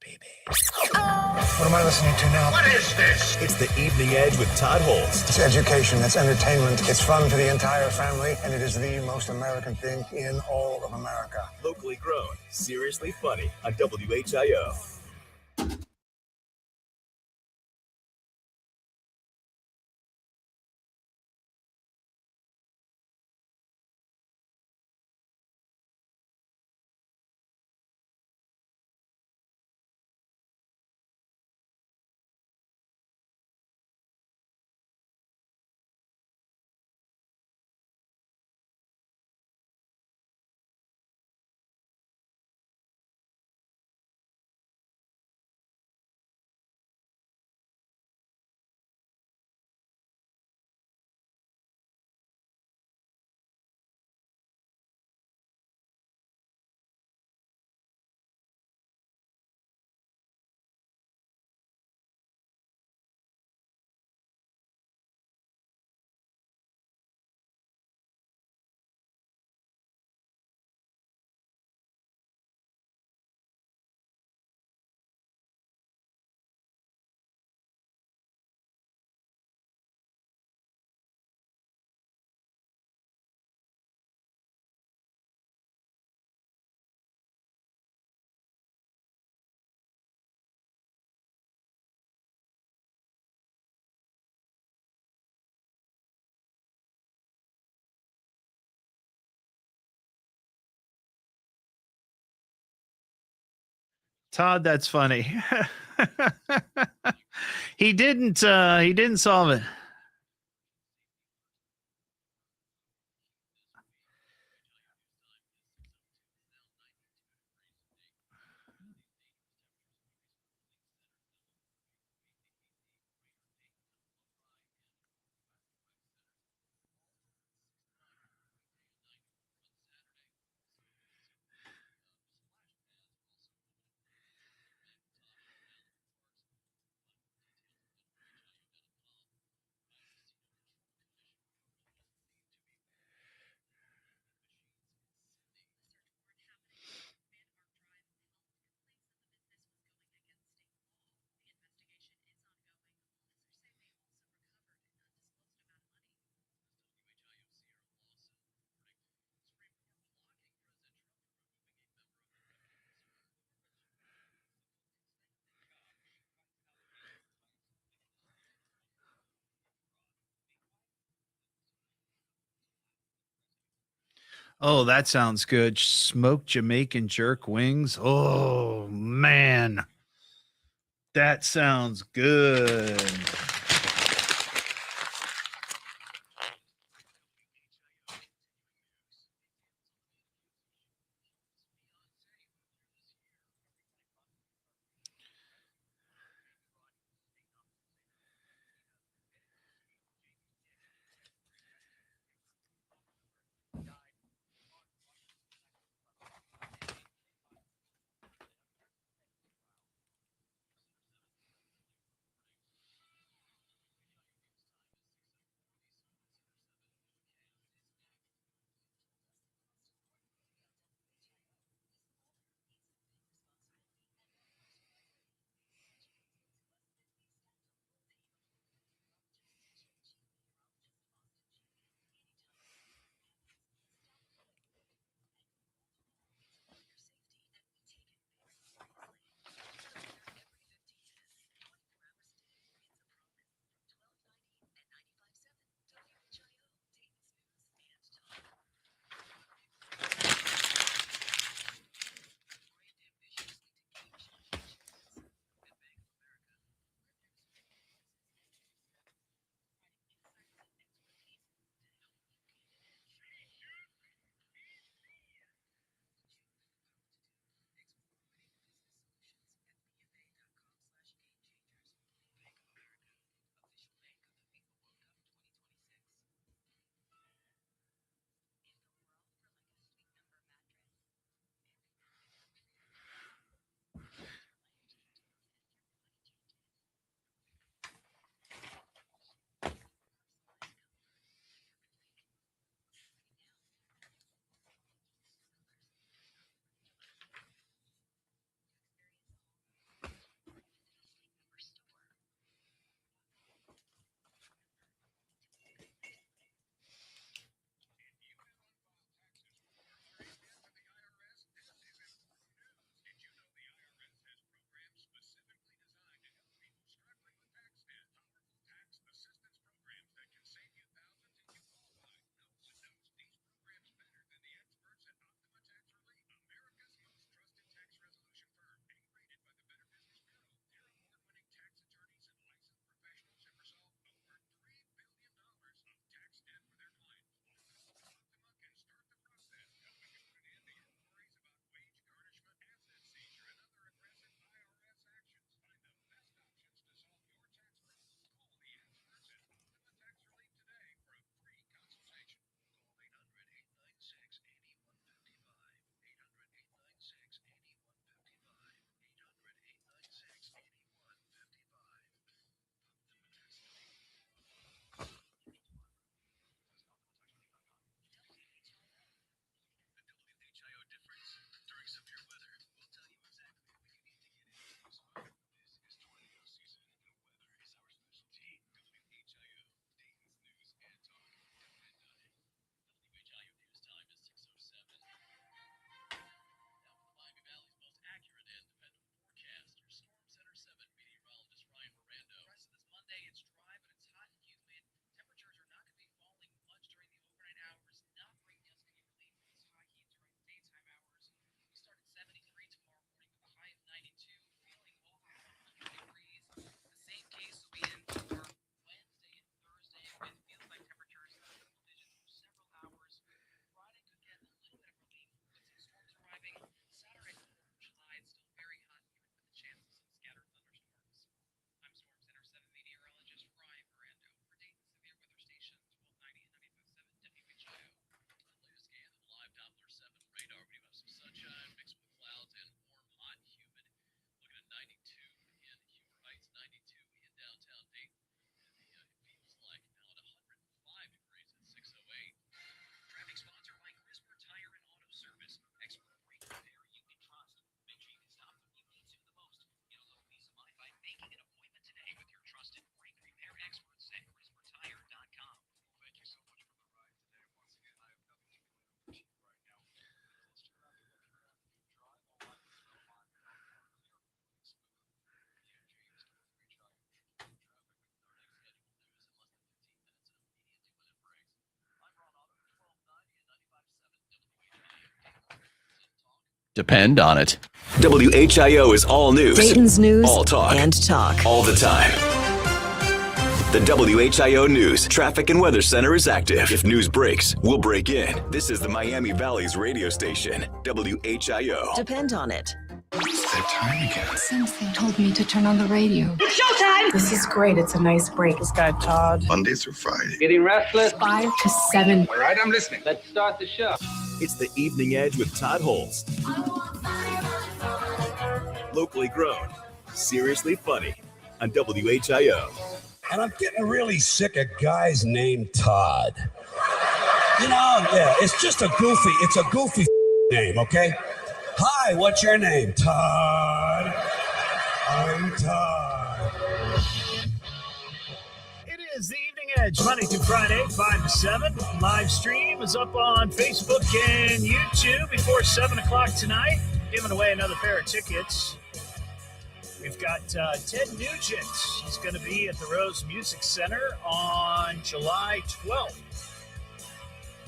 Speaker 8: baby.
Speaker 5: What am I listening to now?
Speaker 1: What is this? It's the Evening Edge with Todd Hollst.
Speaker 5: It's education, it's entertainment, it's fun for the entire family, and it is the most American thing in all of America.
Speaker 1: Locally grown, seriously funny on WHIO.
Speaker 8: Todd, that's funny. He didn't solve it. Oh, that sounds good. Smoked Jamaican jerk wings. Oh, man. That sounds good.
Speaker 2: Depend on it.
Speaker 1: WHIO is all news.
Speaker 13: Dayton's news
Speaker 1: all talk.
Speaker 13: and talk.
Speaker 1: All the time. The WHIO News Traffic and Weather Center is active. If news breaks, we'll break in. This is the Miami Valley's radio station, WHIO.
Speaker 13: Depend on it.
Speaker 15: It's that time again.
Speaker 16: Something told me to turn on the radio.
Speaker 6: It's showtime!
Speaker 7: This is great. It's a nice break. This guy, Todd.
Speaker 15: Monday through Friday.
Speaker 3: Getting restless?
Speaker 7: 5 to 7.
Speaker 3: All right, I'm listening. Let's start the show.
Speaker 1: It's the Evening Edge with Todd Hollst. Locally grown, seriously funny on WHIO.
Speaker 12: And I'm getting really sick of guys named Todd. You know, yeah, it's just a goofy name, okay? Hi, what's your name? Todd. I'm Todd.
Speaker 8: It is the Evening Edge, Monday through Friday, 5 to 7. Live stream is up on Facebook and YouTube before 7 o'clock tonight. Giving away another pair of tickets. We've got Ted Nugent. He's going to be at the Rose Music Center on July 12th.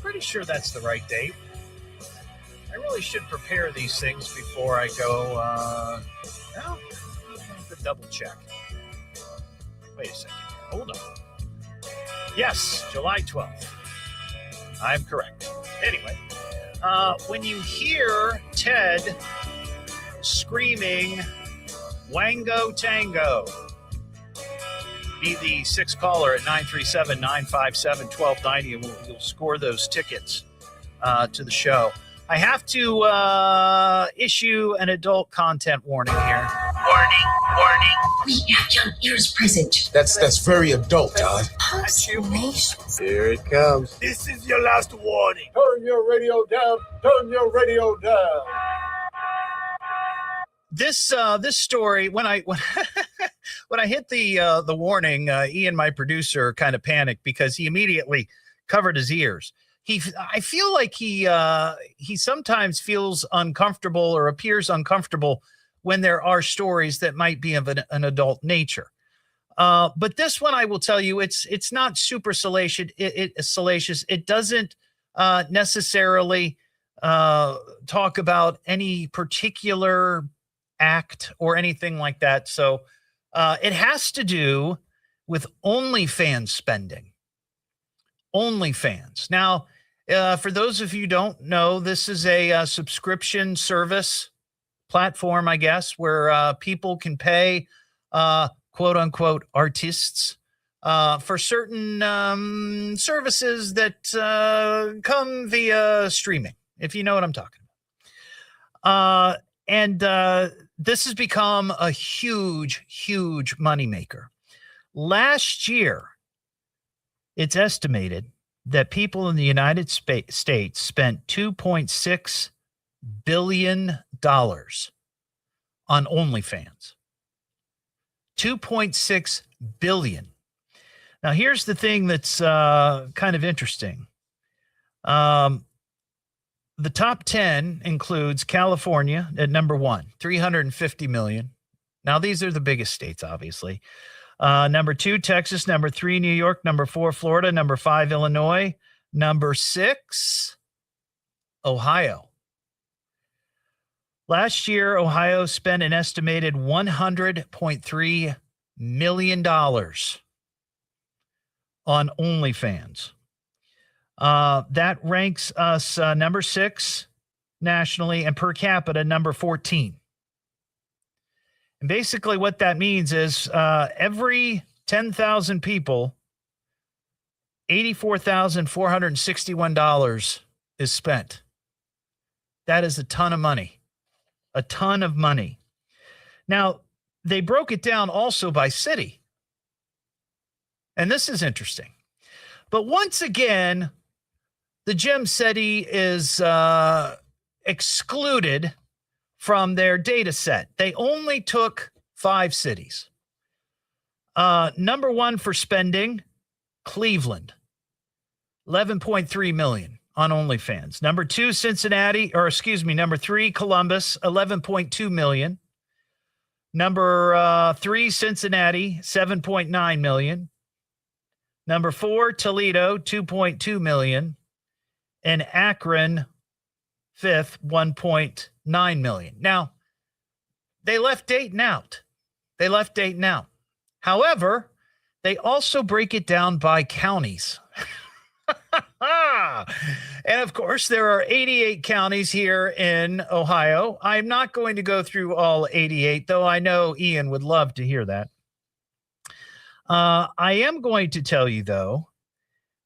Speaker 8: Pretty sure that's the right date. I really should prepare these things before I go. Well, I have to double check. Wait a second. Hold on. Yes, July 12th. I'm correct. Anyway, when you hear Ted screaming, Wango Tango, be the 6th caller at 937-957-1290, and you'll score those tickets to the show. I have to issue an adult content warning here. Warning.
Speaker 6: We have young ears present.
Speaker 12: That's very adult, Todd.
Speaker 10: Here it comes.
Speaker 12: This is your last warning.
Speaker 10: Turn your radio down. Turn your radio down.
Speaker 8: This story, when I hit the warning, Ian, my producer, kind of panicked because he immediately covered his ears. I feel like he sometimes feels uncomfortable or appears uncomfortable when there are stories that might be of an adult nature. But this one, I will tell you, it's not super salacious. It doesn't necessarily talk about any particular act or anything like that. So it has to do with OnlyFans spending. OnlyFans. Now, for those of you who don't know, this is a subscription service platform, I guess, where people can pay quote unquote artists for certain services that come via streaming, if you know what I'm talking about. And this has become a huge moneymaker. Last year, it's estimated that people in the United States spent $2.6 billion on OnlyFans. $2.6 billion. Now, here's the thing that's kind of interesting. The top 10 includes California at number 1, $350 million. Now, these are the biggest states, obviously. Number 2, Texas. Number 3, New York. Number 4, Florida. Number 5, Illinois. Number 6, Ohio. Last year, Ohio spent an estimated $100.3 million on OnlyFans. That ranks us number 6 nationally and per capita number 14. And basically what that means is every 10,000 people, $84,461 is spent. That is a ton of money. A ton of money. Now, they broke it down also by city. And this is interesting. But once again, the Gem City is excluded from their data set. They only took 5 cities. Number 1 for spending, Cleveland, $11.3 million on OnlyFans. Number 2, number 3, Columbus, $11.2 million. Number 3, Cincinnati, $7.9 million. Number 4, Toledo, $2.2 million. And Akron, 5th, $1.8 9 million. Now, they left Dayton out. However, they also break it down by counties. And of course, there are 88 counties here in Ohio. I'm not going to go through all 88, though I know Ian would love to hear that. I am going to tell you, though,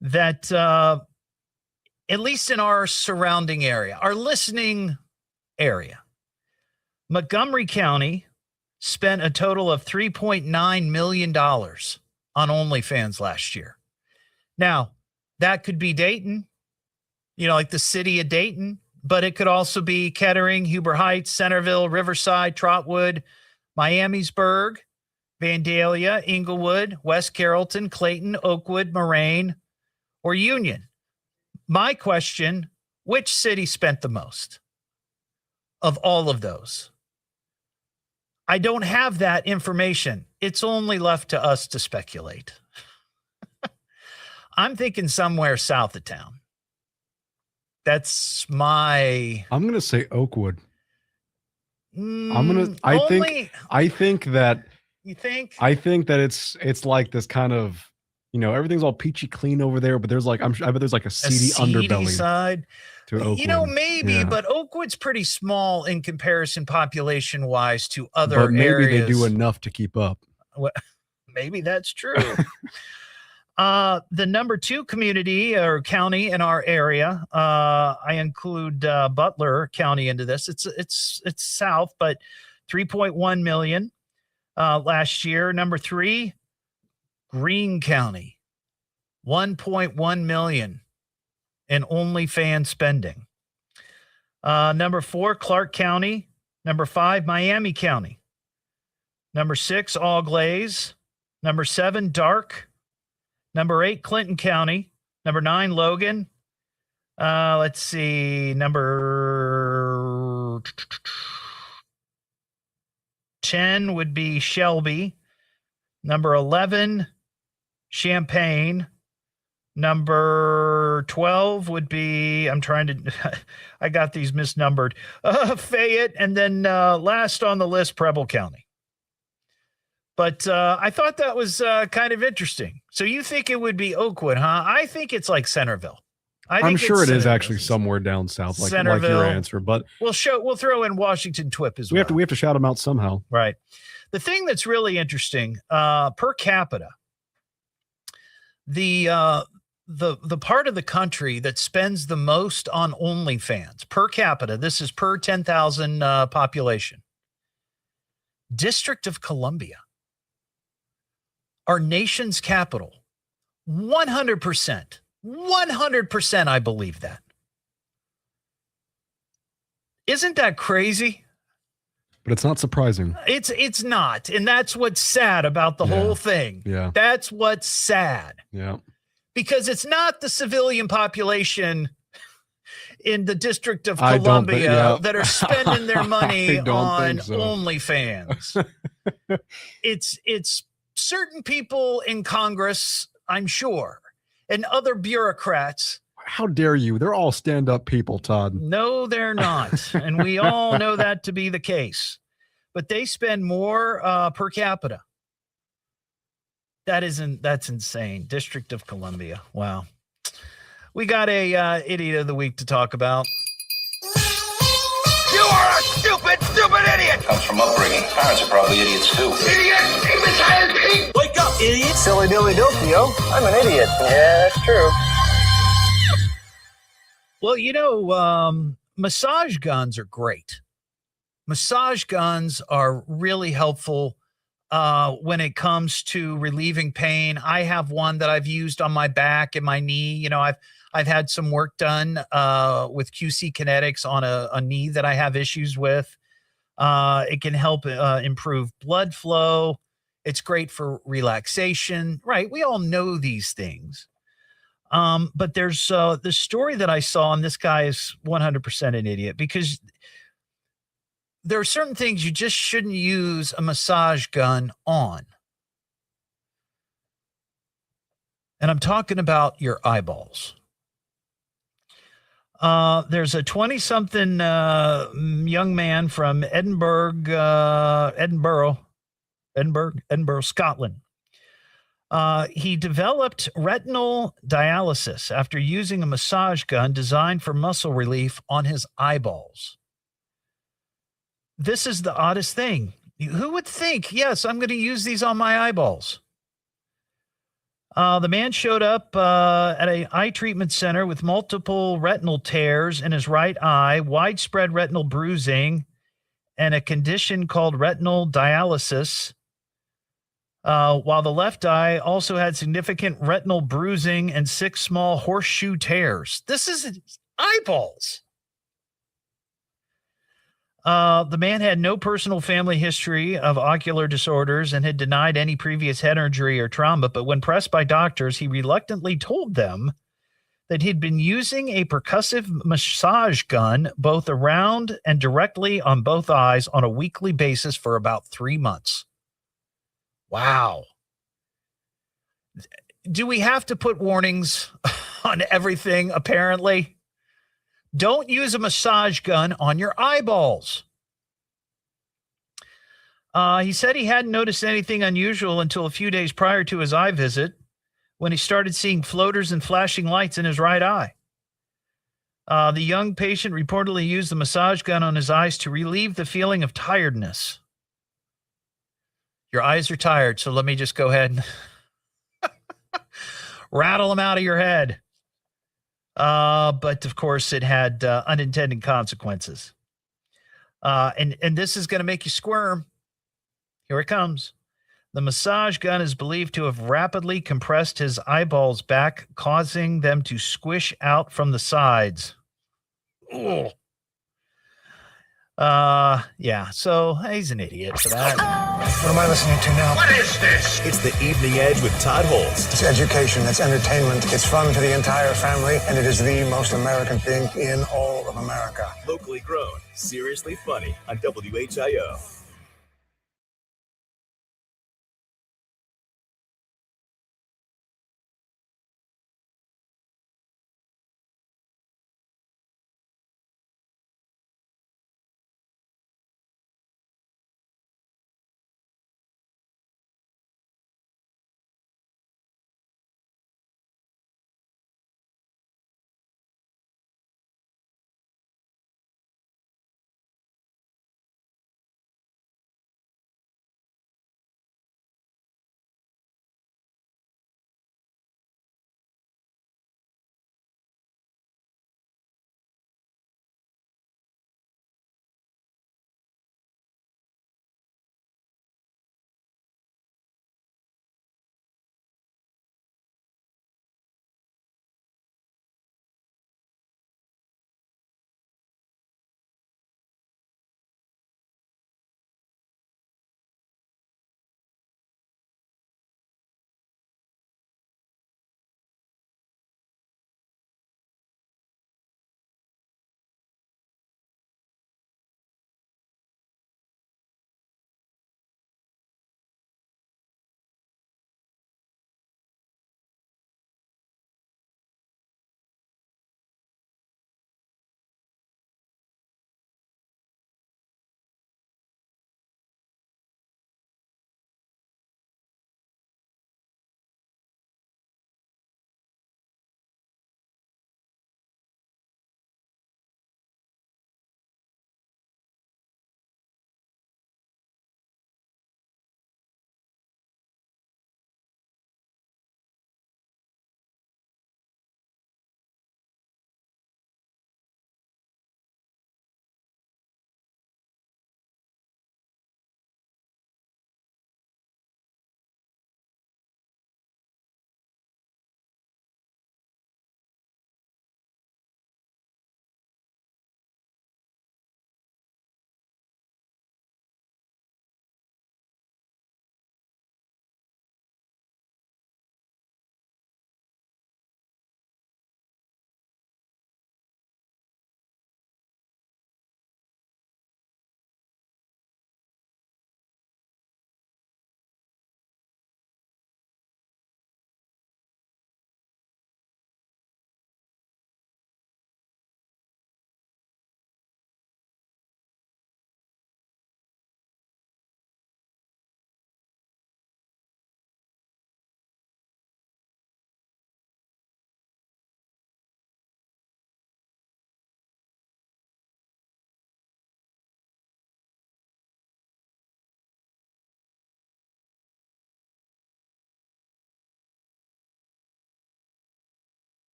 Speaker 8: that at least in our surrounding area, our listening area, Montgomery County spent a total of $3.9 million on OnlyFans last year. Now, that could be Dayton, like the city of Dayton, but it could also be Kettering, Huber Heights, Centerville, Riverside, Trotwood, Miamisburg, Vandalia, Inglewood, West Carrollton, Clayton, Oakwood, Moraine, or Union. My question, which city spent the most of all of those? I don't have that information. It's only left to us to speculate. I'm thinking somewhere south of town. That's my...
Speaker 13: I'm going to say Oakwood.
Speaker 8: I
Speaker 13: think that...
Speaker 8: You think?
Speaker 13: I think that it's like this kind of, everything's all peachy clean over there, but there's like, I bet there's like a seedy underbelly
Speaker 8: side
Speaker 13: to Oakwood.
Speaker 8: Maybe,
Speaker 13: yeah.
Speaker 8: But Oakwood's pretty small in comparison population wise to other
Speaker 13: but maybe
Speaker 8: areas.
Speaker 13: They do enough to keep up.
Speaker 8: Well, maybe that's true. The number 2 community or county in our area, I include Butler County into this. It's south, but 3.1 million last year. Number 3, Greene County, 1.1 million in OnlyFans spending. Number 4, Clark County. Number 5, Miami County. Number 6, Auglaize. Number 7, Dark. Number 8, Clinton County. Number 9, Logan. Let's see. Number 10 would be Shelby. Number 11, Champaign. Number 12 would be, I got these misnumbered, Fayette. And then last on the list, Preble County. But I thought that was kind of interesting. So you think it would be Oakwood, huh? I think it's like Centerville.
Speaker 13: I'm sure it is actually somewhere down south, like your answer. But
Speaker 8: we'll throw in Washington TWIP as well.
Speaker 13: We have to shout them out somehow,
Speaker 8: right? The thing that's really interesting, per capita, the part of the country that spends the most on OnlyFans per capita. This is per 10,000 population. District of Columbia. Our nation's capital, 100%, 100%, I believe that. Isn't that crazy?
Speaker 13: But it's not surprising.
Speaker 8: It's not. And that's what's sad about the whole thing.
Speaker 13: Yeah.
Speaker 8: That's what's sad.
Speaker 13: Yeah.
Speaker 8: Because it's not the civilian population in the District of Columbia that are spending their money on OnlyFans. It's certain people in Congress, I'm sure, and other bureaucrats.
Speaker 13: How dare you? They're all stand-up people, Todd.
Speaker 8: No, they're not. And we all know that to be the case. But they spend more per capita. That's insane. District of Columbia. Wow. We got a idiot of the week to talk about.
Speaker 17: You are a stupid, stupid idiot!
Speaker 15: Comes from upbringing. Parents are probably idiots too.
Speaker 17: Idiot! Imbecile!
Speaker 12: Wake up, idiot!
Speaker 9: Silly dilly dilty, yo. I'm an idiot. Yeah, that's true.
Speaker 8: Well, massage guns are great. Massage guns are really helpful when it comes to relieving pain. I have one that I've used on my back and my knee. I've had some work done with QC Kinetics on a knee that I have issues with. It can help improve blood flow. It's great for relaxation, right? We all know these things. But there's the story that I saw, and this guy is 100% an idiot because there are certain things you just shouldn't use a massage gun on. And I'm talking about your eyeballs. There's a 20-something young man from Edinburgh, Scotland. He developed retinal dialysis after using a massage gun designed for muscle relief on his eyeballs. This is the oddest thing. Who would think, yes, I'm going to use these on my eyeballs? The man showed up at an eye treatment center with multiple retinal tears in his right eye, widespread retinal bruising, and a condition called retinal dialysis. While the left eye also had significant retinal bruising and 6 small horseshoe tears. This is his eyeballs. The man had no personal family history of ocular disorders and had denied any previous head injury or trauma, but when pressed by doctors, he reluctantly told them that he'd been using a percussive massage gun both around and directly on both eyes on a weekly basis for about 3 months. Wow. Do we have to put warnings on everything, apparently? Don't use a massage gun on your eyeballs. He said he hadn't noticed anything unusual until a few days prior to his eye visit when he started seeing floaters and flashing lights in his right eye. The young patient reportedly used the massage gun on his eyes to relieve the feeling of tiredness. Your eyes are tired, so let me just go ahead and rattle them out of your head. But of course, it had unintended consequences. And this is going to make you squirm. Here it comes. The massage gun is believed to have rapidly compressed his eyeballs back, causing them to squish out from the sides. Ugh. Yeah, so he's an idiot for that.
Speaker 5: What am I listening to now?
Speaker 17: What is this?
Speaker 1: It's the Evening Edge with Todd Hollst.
Speaker 5: It's education, it's entertainment, it's fun for the entire family, and it is the most American thing in all of America.
Speaker 1: Locally grown, seriously funny on WHIO.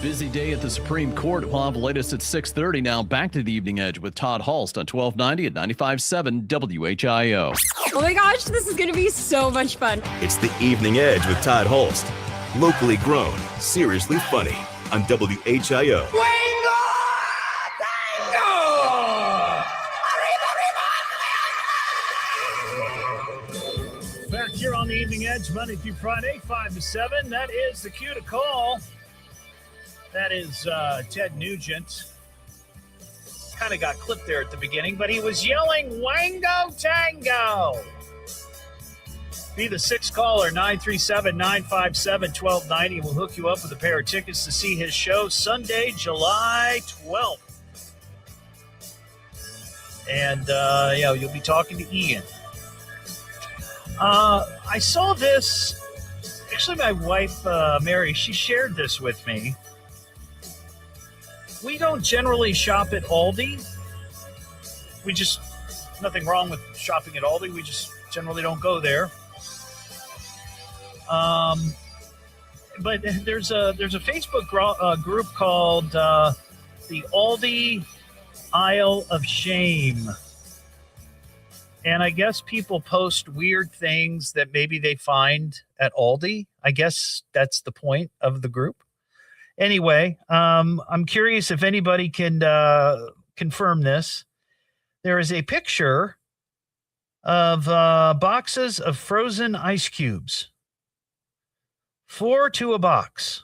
Speaker 2: Busy day at the Supreme Court. We'll have the latest at 6:30. Now back to the Evening Edge with Todd Hollst on 1290 at 95.7 WHIO.
Speaker 18: Oh my gosh, this is going to be so much fun.
Speaker 1: It's the Evening Edge with Todd Hollst. Locally grown, seriously funny on WHIO.
Speaker 8: Back here on the Evening Edge, Monday through Friday, 5 to 7. That is the cue to call. That is Ted Nugent. Kind of got clipped there at the beginning, but he was yelling, Wango Tango. Be the sixth caller, 937-957-1290. We'll hook you up with a pair of tickets to see his show Sunday, July 12th. And, you'll be talking to Ian. I saw this. Actually, my wife, Mary, she shared this with me. We don't generally shop at Aldi. Nothing wrong with shopping at Aldi. We just generally don't go there. But there's a Facebook group called the Aldi Aisle of Shame. And I guess people post weird things that maybe they find at Aldi. I guess that's the point of the group. Anyway, I'm curious if anybody can confirm this. There is a picture of boxes of frozen ice cubes. 4 to a box.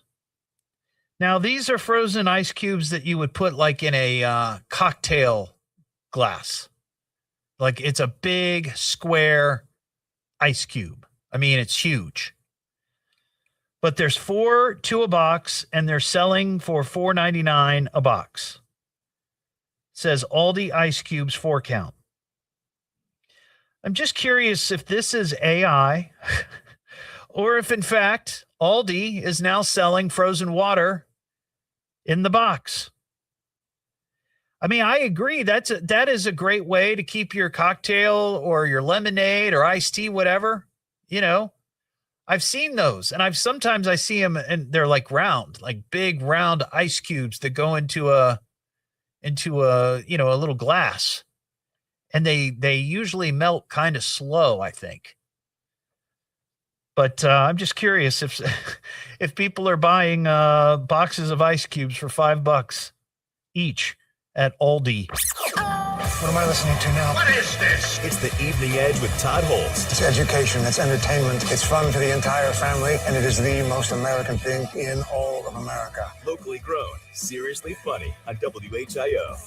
Speaker 8: Now, these are frozen ice cubes that you would put like in a cocktail glass. Like it's a big square ice cube. I mean, it's huge. But there's 4 to a box, and they're selling for $4.99 a box. It says Aldi ice cubes 4 count. I'm just curious if this is AI or if, in fact, Aldi is now selling frozen water in the box. I mean, I agree. That is a great way to keep your cocktail or your lemonade or iced tea, whatever. I've seen those, and sometimes I see them, and they're like round, like big round ice cubes that go into a little glass, and they usually melt kind of slow, I think. But I'm just curious if people are buying boxes of ice cubes for $5 each at Aldi.
Speaker 5: What am I listening to now?
Speaker 17: What is this?
Speaker 1: It's the Evening Edge with Todd Hollst.
Speaker 5: It's education, it's entertainment, it's fun for the entire family, and it is the most American thing in all of America.
Speaker 1: Locally grown, seriously funny on WHIO.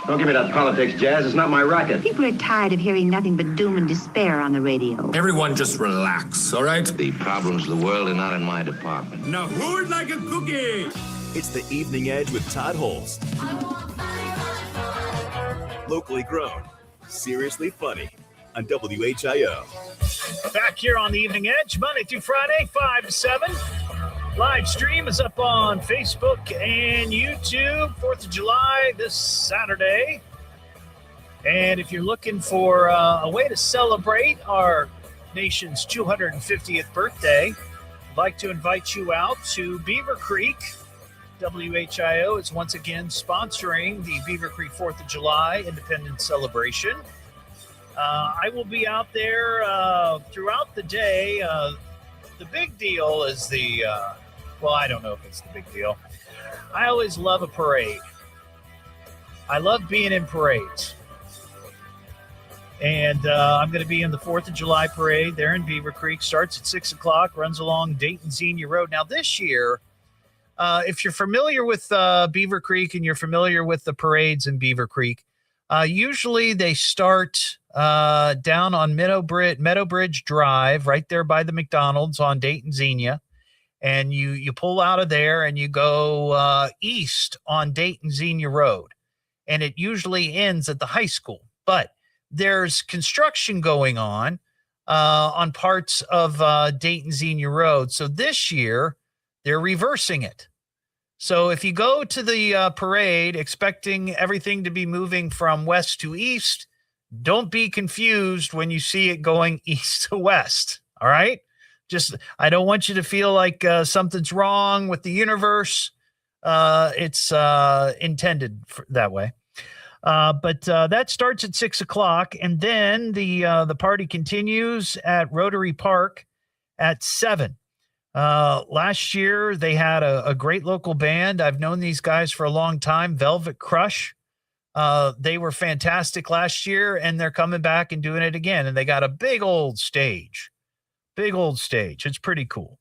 Speaker 15: Don't give me that politics, Jazz. It's not my racket.
Speaker 19: People are tired of hearing nothing but doom and despair on the radio.
Speaker 4: Everyone just relax, all right?
Speaker 15: The problems of the world are not in my department.
Speaker 4: Now hold like a cookie.
Speaker 1: It's the Evening Edge with Todd Hollst. Locally grown, seriously funny on WHIO.
Speaker 8: Back here on the Evening Edge, Monday through Friday, 5 to 7. Live stream is up on Facebook and YouTube, 4th of July this Saturday. And if you're looking for a way to celebrate our nation's 250th birthday, I'd like to invite you out to Beaver Creek. WHIO is once again sponsoring the Beaver Creek 4th of July Independence Celebration. I will be out there throughout the day. The big deal is well, I don't know if it's the big deal. I always love a parade. I love being in parades. And I'm going to be in the 4th of July parade there in Beaver Creek. Starts at 6 o'clock, runs along Dayton Xenia Road. Now, this year, if you're familiar with Beaver Creek and you're familiar with the parades in Beaver Creek, usually they start down on Meadowbridge Drive, right there by the McDonald's on Dayton Xenia. And you pull out of there and you go east on Dayton Xenia Road. And it usually ends at the high school. But there's construction going on parts of Dayton Xenia Road. So this year, they're reversing it. So if you go to the parade expecting everything to be moving from west to east, don't be confused when you see it going east to west. All right? I don't want you to feel like something's wrong with the universe. It's intended that way. But that starts at 6 o'clock, and then the party continues at Rotary Park at 7. Last year, they had a great local band. I've known these guys for a long time, Velvet Crush. They were fantastic last year, and they're coming back and doing it again. And they got a big old stage. It's pretty cool.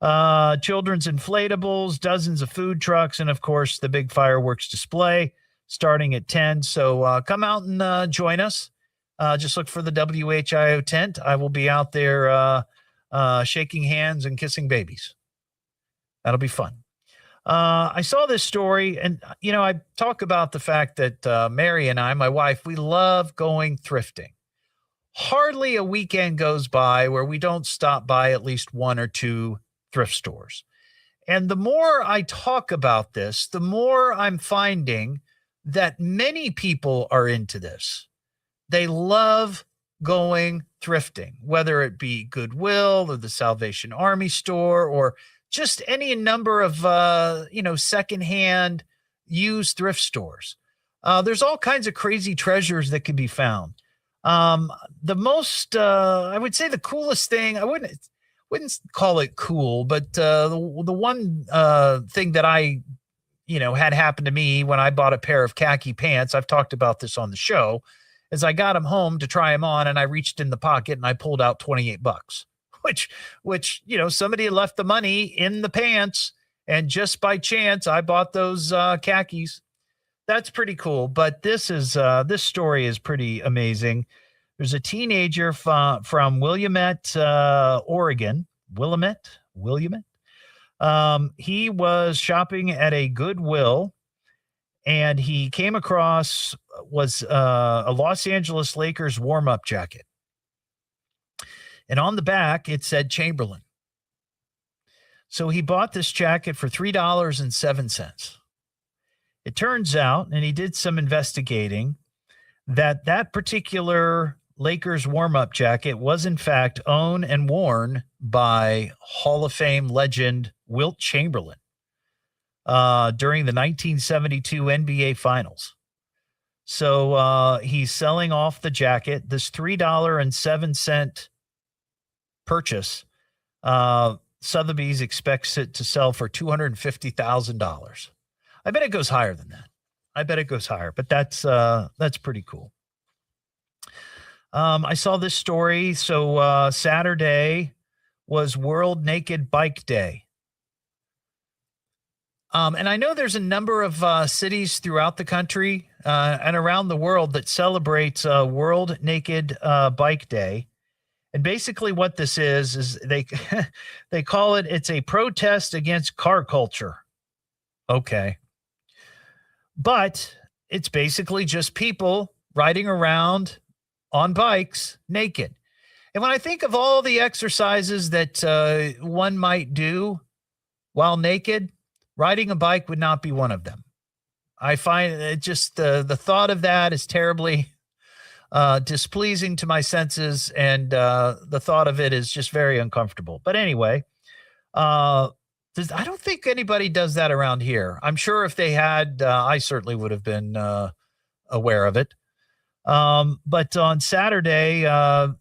Speaker 8: Children's inflatables, dozens of food trucks, and, of course, the big fireworks display starting at 10. So come out and join us. Just look for the WHIO tent. I will be out there shaking hands and kissing babies. That'll be fun. I saw this story, and, I talk about the fact that Mary and I, my wife, we love going thrifting. Hardly a weekend goes by where we don't stop by at least one or two thrift stores. And the more I talk about this, the more I'm finding that many people are into this. They love going thrifting, whether it be Goodwill or the Salvation Army store or just any number of, secondhand used thrift stores. There's all kinds of crazy treasures that can be found. The most, I would say the coolest thing, I wouldn't call it cool, but the one thing that I, had happened to me when I bought a pair of khaki pants, I've talked about this on the show, is I got them home to try them on, and I reached in the pocket and I pulled out $28, which somebody had left the money in the pants, and just by chance I bought those khakis. That's pretty cool. But this story is pretty amazing. There's a teenager from Willamette, Oregon. Willamette. He was shopping at a Goodwill, and he came across a Los Angeles Lakers warm-up jacket. And on the back, it said Chamberlain. So he bought this jacket for $3.07. It turns out, and he did some investigating, that particular Lakers warm-up jacket was in fact owned and worn by Hall of Fame legend Wilt Chamberlain during the 1972 NBA Finals. So he's selling off the jacket. This $3.07 purchase, Sotheby's expects it to sell for $250,000. I bet it goes higher than that. But that's pretty cool. I saw this story. So Saturday was World Naked Bike Day. And I know there's a number of cities throughout the country and around the world that celebrates World Naked Bike Day. And basically what this is they they call it's a protest against car culture. Okay. But it's basically just people riding around on bikes naked. And when I think of all the exercises that one might do while naked, riding a bike would not be one of them. I find it just the thought of that is terribly displeasing to my senses, and the thought of it is just very uncomfortable. But anyway, I don't think anybody does that around here. I'm sure if they had, I certainly would have been aware of it. But on Saturday,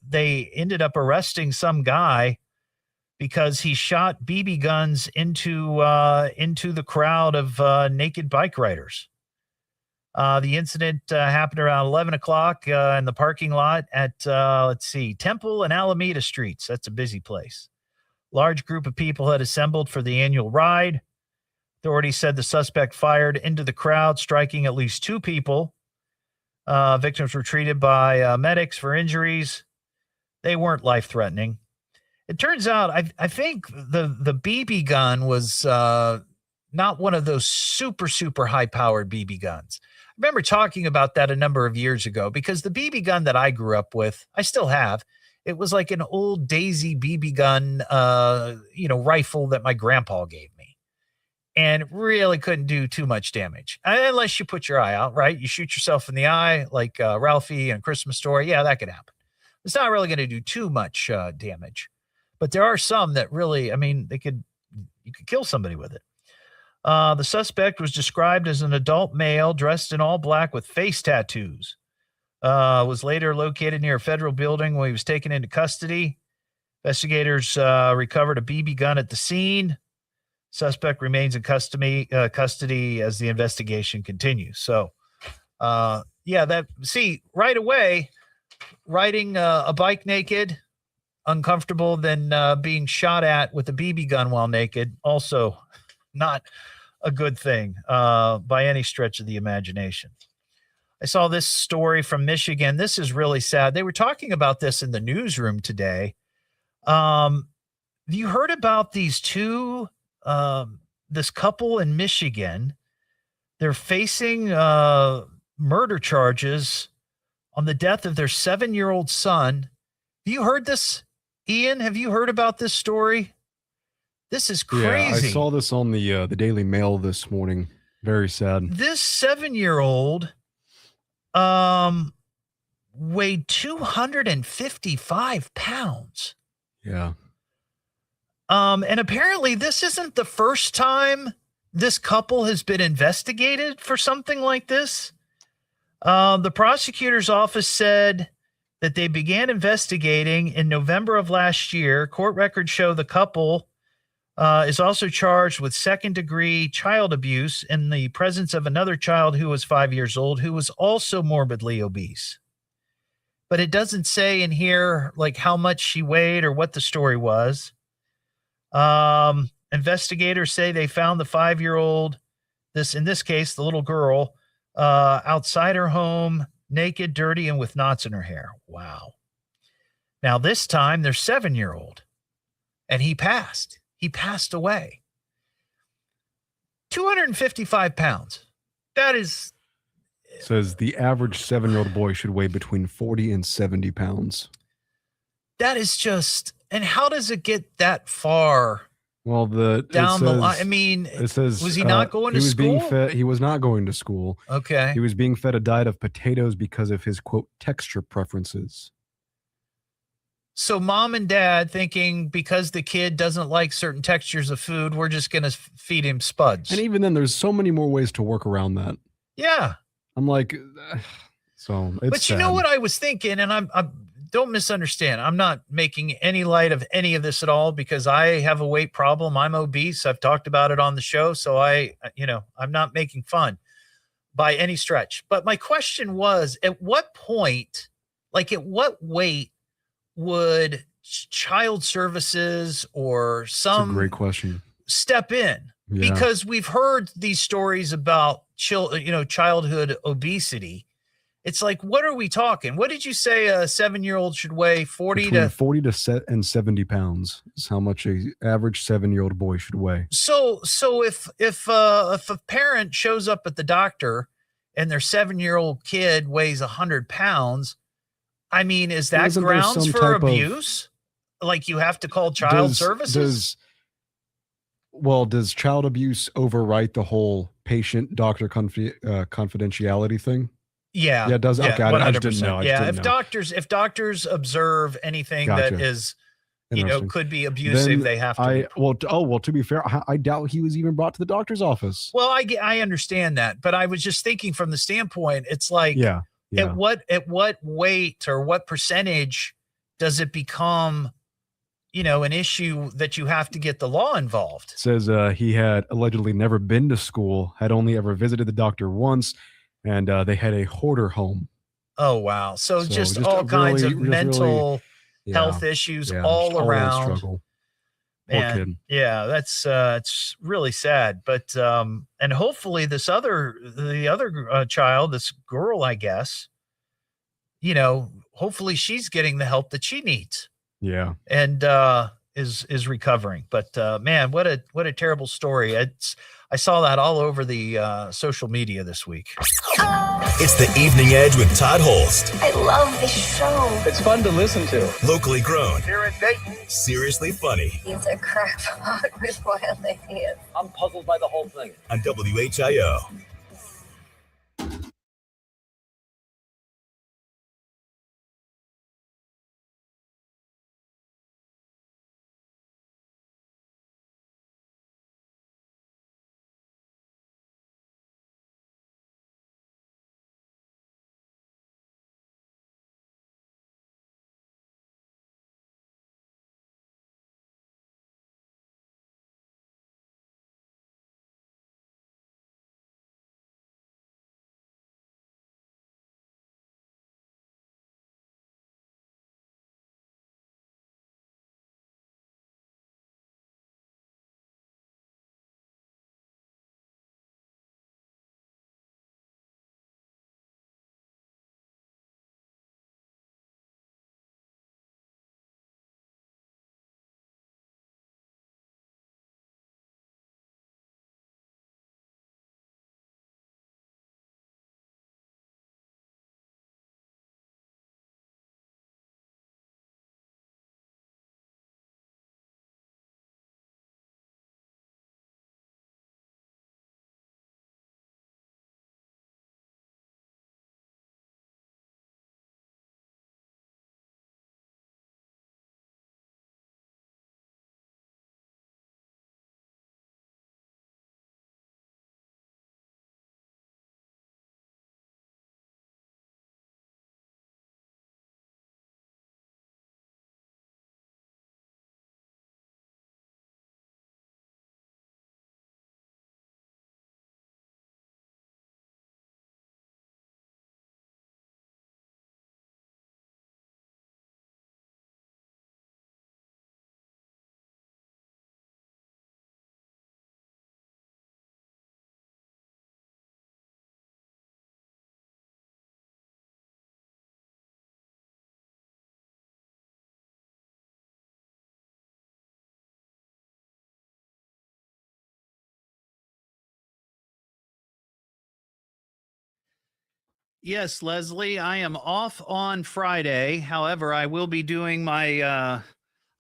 Speaker 8: they ended up arresting some guy because he shot BB guns into the crowd of naked bike riders. The incident happened around 11 o'clock in the parking lot at, Temple and Alameda Streets. That's a busy place. Large group of people had assembled for the annual ride. Authorities said the suspect fired into the crowd, striking at least 2 people. Victims were treated by medics for injuries. They weren't life-threatening. It turns out, I think the BB gun was not one of those super, super high-powered BB guns. I remember talking about that a number of years ago because the BB gun that I grew up with, I still have, it was like an old Daisy BB gun, rifle that my grandpa gave me. And it really couldn't do too much damage unless you put your eye out, right? You shoot yourself in the eye like Ralphie and Christmas Story. Yeah, that could happen. It's not really going to do too much damage. But there are some that really, you could kill somebody with it. The suspect was described as an adult male dressed in all black with face tattoos. Was later located near a federal building where he was taken into custody. Investigators recovered a BB gun at the scene. Suspect remains in custody as the investigation continues. So, right away, riding a bike naked, uncomfortable, than being shot at with a BB gun while naked. Also, not a good thing by any stretch of the imagination. I saw this story from Michigan. This is really sad. They were talking about this in the newsroom today. Have you heard about these two, this couple in Michigan? They're facing murder charges on the death of their 7-year-old son. Have you heard this, Ian? Have you heard about this story? This is crazy.
Speaker 13: Yeah, I saw this on the Daily Mail this morning. Very sad.
Speaker 8: This 7-year-old weighed 255 pounds.
Speaker 13: Yeah.
Speaker 8: And apparently this isn't the first time this couple has been investigated for something like this. The prosecutor's office said that they began investigating in November of last year. Court records show the couple is also charged with second-degree child abuse in the presence of another child who was 5 years old, who was also morbidly obese. But it doesn't say in here like how much she weighed or what the story was. Investigators say they found the 5-year-old, in this case, the little girl, outside her home, naked, dirty, and with knots in her hair. Wow. Now this time their 7-year-old, and he passed. He passed away. 255 pounds. That is.
Speaker 13: It says the average 7-year-old boy should weigh between 40 and 70 pounds.
Speaker 8: That is just. And how does it get that far?
Speaker 13: Well,
Speaker 8: down the line. I mean,
Speaker 13: it says,
Speaker 8: was he not going to school?
Speaker 13: He was not going to school.
Speaker 8: Okay.
Speaker 13: He was being fed a diet of potatoes because of his, quote, texture preferences.
Speaker 8: So mom and dad thinking because the kid doesn't like certain textures of food, we're just going to feed him spuds.
Speaker 13: And even then, there's so many more ways to work around that.
Speaker 8: Yeah.
Speaker 13: I'm like, so it's
Speaker 8: But you
Speaker 13: sad.
Speaker 8: know what I was thinking, and I'm don't misunderstand. I'm not making any light of any of this at all because I have a weight problem. I'm obese. I've talked about it on the show. So I'm not making fun by any stretch. But my question was, at what point, at what weight would child services or
Speaker 13: That's a great question.
Speaker 8: step in? because we've heard these stories about childhood obesity. It's like, what are we talking? What did you say a 7-year-old should weigh? 40
Speaker 13: Between
Speaker 8: to
Speaker 13: 40 to 70 pounds is how much a average 7-year-old boy should weigh.
Speaker 8: So if a parent shows up at the doctor and their 7-year-old kid weighs 100 pounds, I mean, is that grounds for abuse? Like you have to call child services?
Speaker 13: Does child abuse overwrite the whole patient-doctor confidentiality thing?
Speaker 8: Yeah.
Speaker 13: Yeah, it does. Okay, I just didn't know.
Speaker 8: If doctors observe anything that is, could be abusive, they have to.
Speaker 13: To be fair, I doubt he was even brought to the doctor's office.
Speaker 8: Well, I understand that, but I was just thinking from the standpoint, it's like, at what weight or what percentage does it become, an issue that you have to get the law involved?
Speaker 13: It says he had allegedly never been to school, had only ever visited the doctor once, and they had a hoarder home.
Speaker 8: Oh, wow. So just all kinds of mental health issues all around.
Speaker 13: Struggle.
Speaker 8: And that's it's really sad. But and hopefully the other child, this girl, I guess, hopefully she's getting the help that she needs.
Speaker 13: Yeah.
Speaker 8: And is recovering. But man, what a terrible story. I saw that all over the social media this week.
Speaker 1: It's the Evening Edge with Todd Hollst.
Speaker 7: I love this show.
Speaker 3: It's fun to listen to.
Speaker 1: Locally grown.
Speaker 17: Here in Dayton.
Speaker 1: Seriously funny.
Speaker 7: He's a crackpot with wild ideas.
Speaker 3: I'm puzzled by the whole thing.
Speaker 1: On WHIO.
Speaker 8: Yes, Leslie, I am off on Friday. However, I will be doing I'll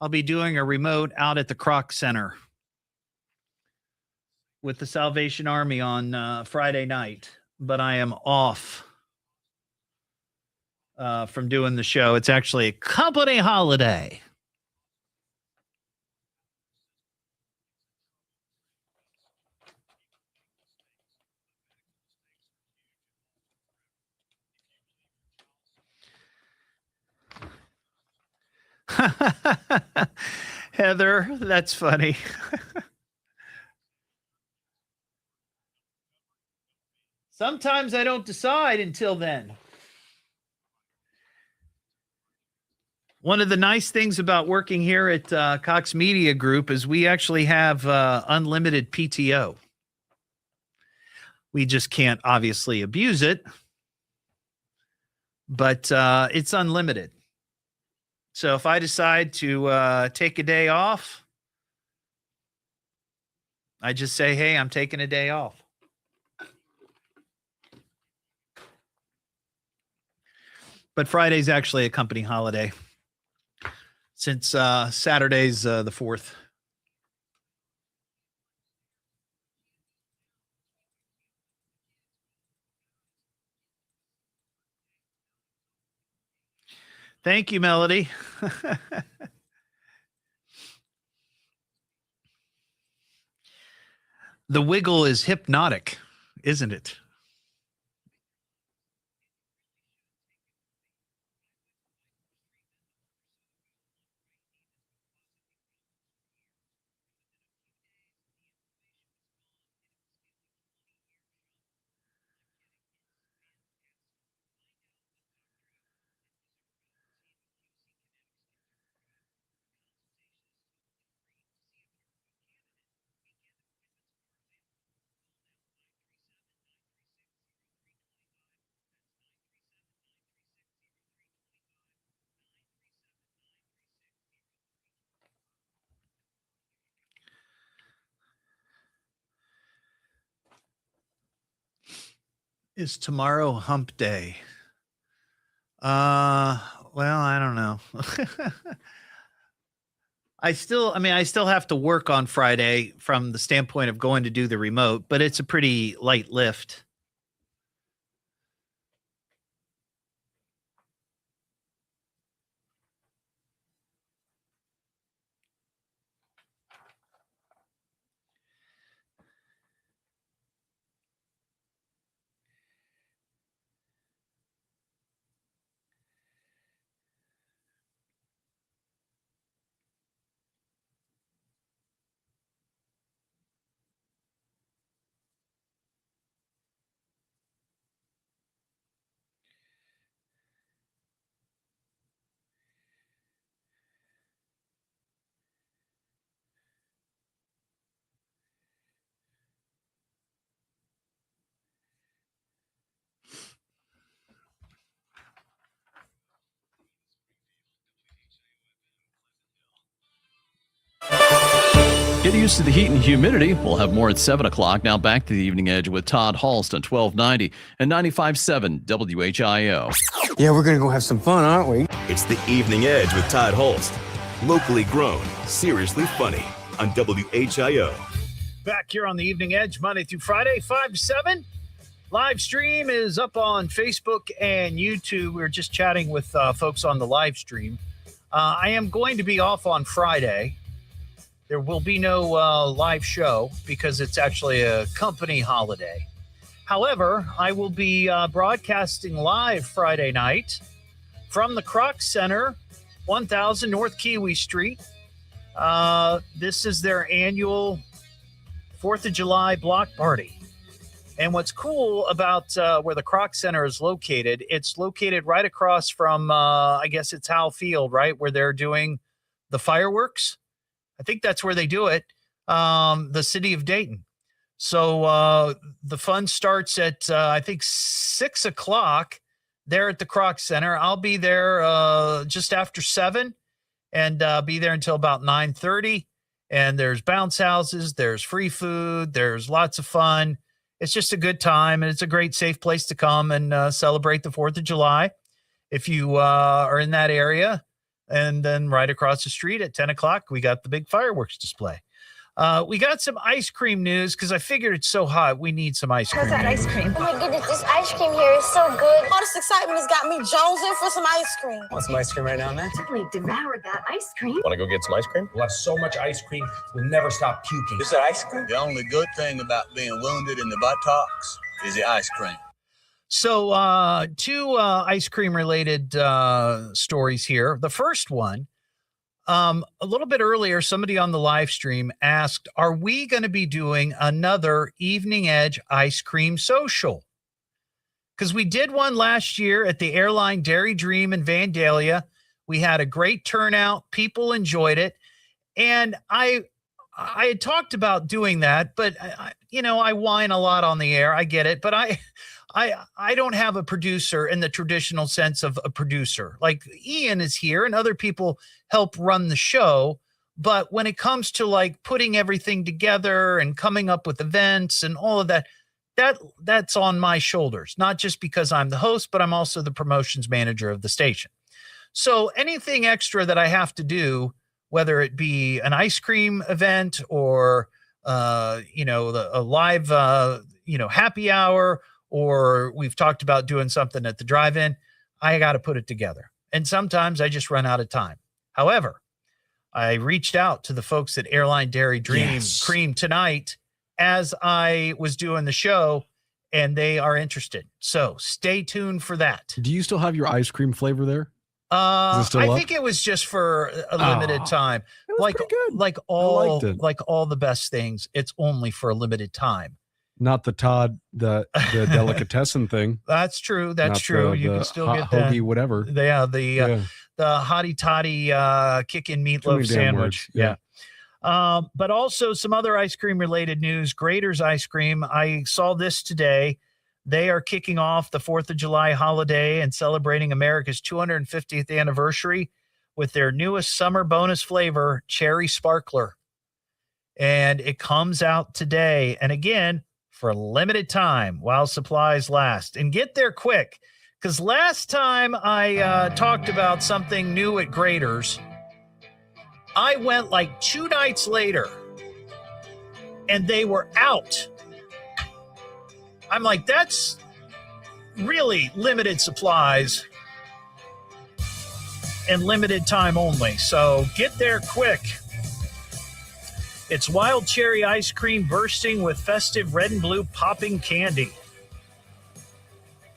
Speaker 8: be doing a remote out at the Kroc Center with the Salvation Army on Friday night, but I am off from doing the show. It's actually a company holiday. Heather, that's funny. Sometimes I don't decide until then. One of the nice things about working here at Cox Media Group is we actually have unlimited PTO. We just can't obviously abuse it, but it's unlimited. So if I decide to take a day off, I just say, hey, I'm taking a day off. But Friday's actually a company holiday since Saturday's the 4th. Thank you, Melody. The wiggle is hypnotic, isn't it? Is tomorrow hump day? Well, I don't know. I still have to work on Friday from the standpoint of going to do the remote, but it's a pretty light lift.
Speaker 2: Get used to the heat and humidity. We'll have more at 7 o'clock. Now back to the Evening Edge with Todd Hollst on 1290 and 95.7 WHIO.
Speaker 20: Yeah, we're going to go have some fun, aren't we?
Speaker 1: It's the Evening Edge with Todd Hollst. Locally grown, seriously funny on WHIO.
Speaker 8: Back here on the Evening Edge, Monday through Friday, 5 to 7. Live stream is up on Facebook and YouTube. We were just chatting with folks on the live stream. I am going to be off on Friday. There will be no live show because it's actually a company holiday. However, I will be broadcasting live Friday night from the Kroc Center, 1000 North Kiwi Street. This is their annual 4th of July block party. And what's cool about where the Kroc Center is located, it's located right across from, I guess it's Howell Field, right, where they're doing the fireworks. I think that's where they do it, the city of Dayton. So the fun starts at, I think, 6 o'clock there at the Kroc Center. I'll be there just after 7 and be there until about 9:30. And there's bounce houses, there's free food, there's lots of fun. It's just a good time, and it's a great, safe place to come and celebrate the 4th of July if you are in that area. And then right across the street at 10 o'clock, we got the big fireworks display. We got some ice cream news because I figured it's so hot. We need some ice cream.
Speaker 7: How's that ice cream?
Speaker 6: Oh my goodness, this ice cream here is so good. All this excitement has got me jonesing for some ice cream.
Speaker 3: Want some ice cream right now, man?
Speaker 7: Definitely devoured that ice cream.
Speaker 3: Want to go get some ice cream?
Speaker 12: We'll have so much ice cream, we'll never stop puking.
Speaker 3: Is that ice cream?
Speaker 21: The only good thing about being wounded in the buttocks is the ice cream.
Speaker 8: So two ice cream related stories here. The first one, a little bit earlier, somebody on the live stream asked, are we going to be doing another Evening Edge ice cream social? Because we did one last year at the Airline Dairy Dream in Vandalia. We had a great turnout. People enjoyed it. And I had talked about doing that, but I whine a lot on the air. I get it, but I don't have a producer in the traditional sense of a producer. Like Ian is here and other people help run the show. But when it comes to like putting everything together and coming up with events and all of that, that's on my shoulders, not just because I'm the host, but I'm also the promotions manager of the station. So anything extra that I have to do, whether it be an ice cream event or, a live, happy hour, or we've talked about doing something at the drive-in, I got to put it together. And sometimes I just run out of time. However, I reached out to the folks at Airline Dairy Cream tonight as I was doing the show, and they are interested. So stay tuned for that.
Speaker 13: Do you still have your ice cream flavor there?
Speaker 8: I think it was just for a limited time. Like all the best things, it's only for a limited time.
Speaker 13: Not the Todd, the delicatessen thing.
Speaker 8: That's true. That's true. You can still get that.
Speaker 13: Hoagie, whatever.
Speaker 8: The hottie toddy kickin' meatloaf sandwich. Yeah. But also some other ice cream related news. Grater's Ice Cream. I saw this today. They are kicking off the 4th of July holiday and celebrating America's 250th anniversary with their newest summer bonus flavor, Cherry Sparkler. And it comes out today. And again, for a limited time while supplies last. And get there quick, because last time I talked about something new at Grater's, I went like 2 nights later and they were out. I'm like, that's really limited supplies and limited time only. So get there quick. It's wild cherry ice cream bursting with festive red and blue popping candy.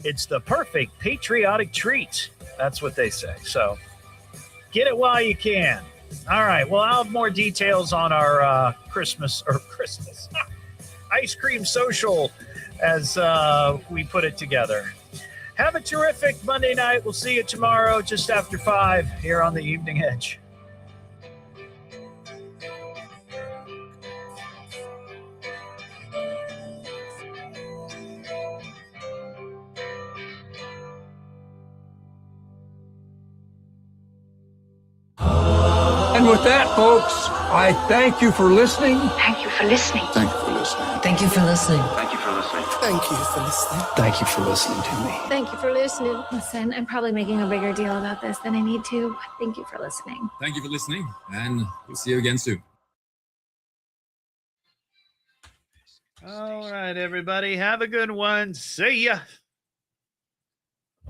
Speaker 8: It's the perfect patriotic treat. That's what they say. So get it while you can. All right. Well, I'll have more details on our Christmas ice cream social as we put it together. Have a terrific Monday night. We'll see you tomorrow just after 5 here on the Evening Edge.
Speaker 4: And with that, folks, I thank you for listening.
Speaker 19: Thank you for listening.
Speaker 21: Thank you for listening.
Speaker 16: Thank you for listening.
Speaker 15: Thank you for listening.
Speaker 20: Thank you for listening.
Speaker 21: Thank you for listening to me.
Speaker 6: Thank you for listening.
Speaker 7: Listen, I'm probably making a bigger deal about this than I need to. Thank you for listening.
Speaker 11: Thank you for listening, and we'll see you again soon.
Speaker 8: All right, everybody. Have a good one. See ya.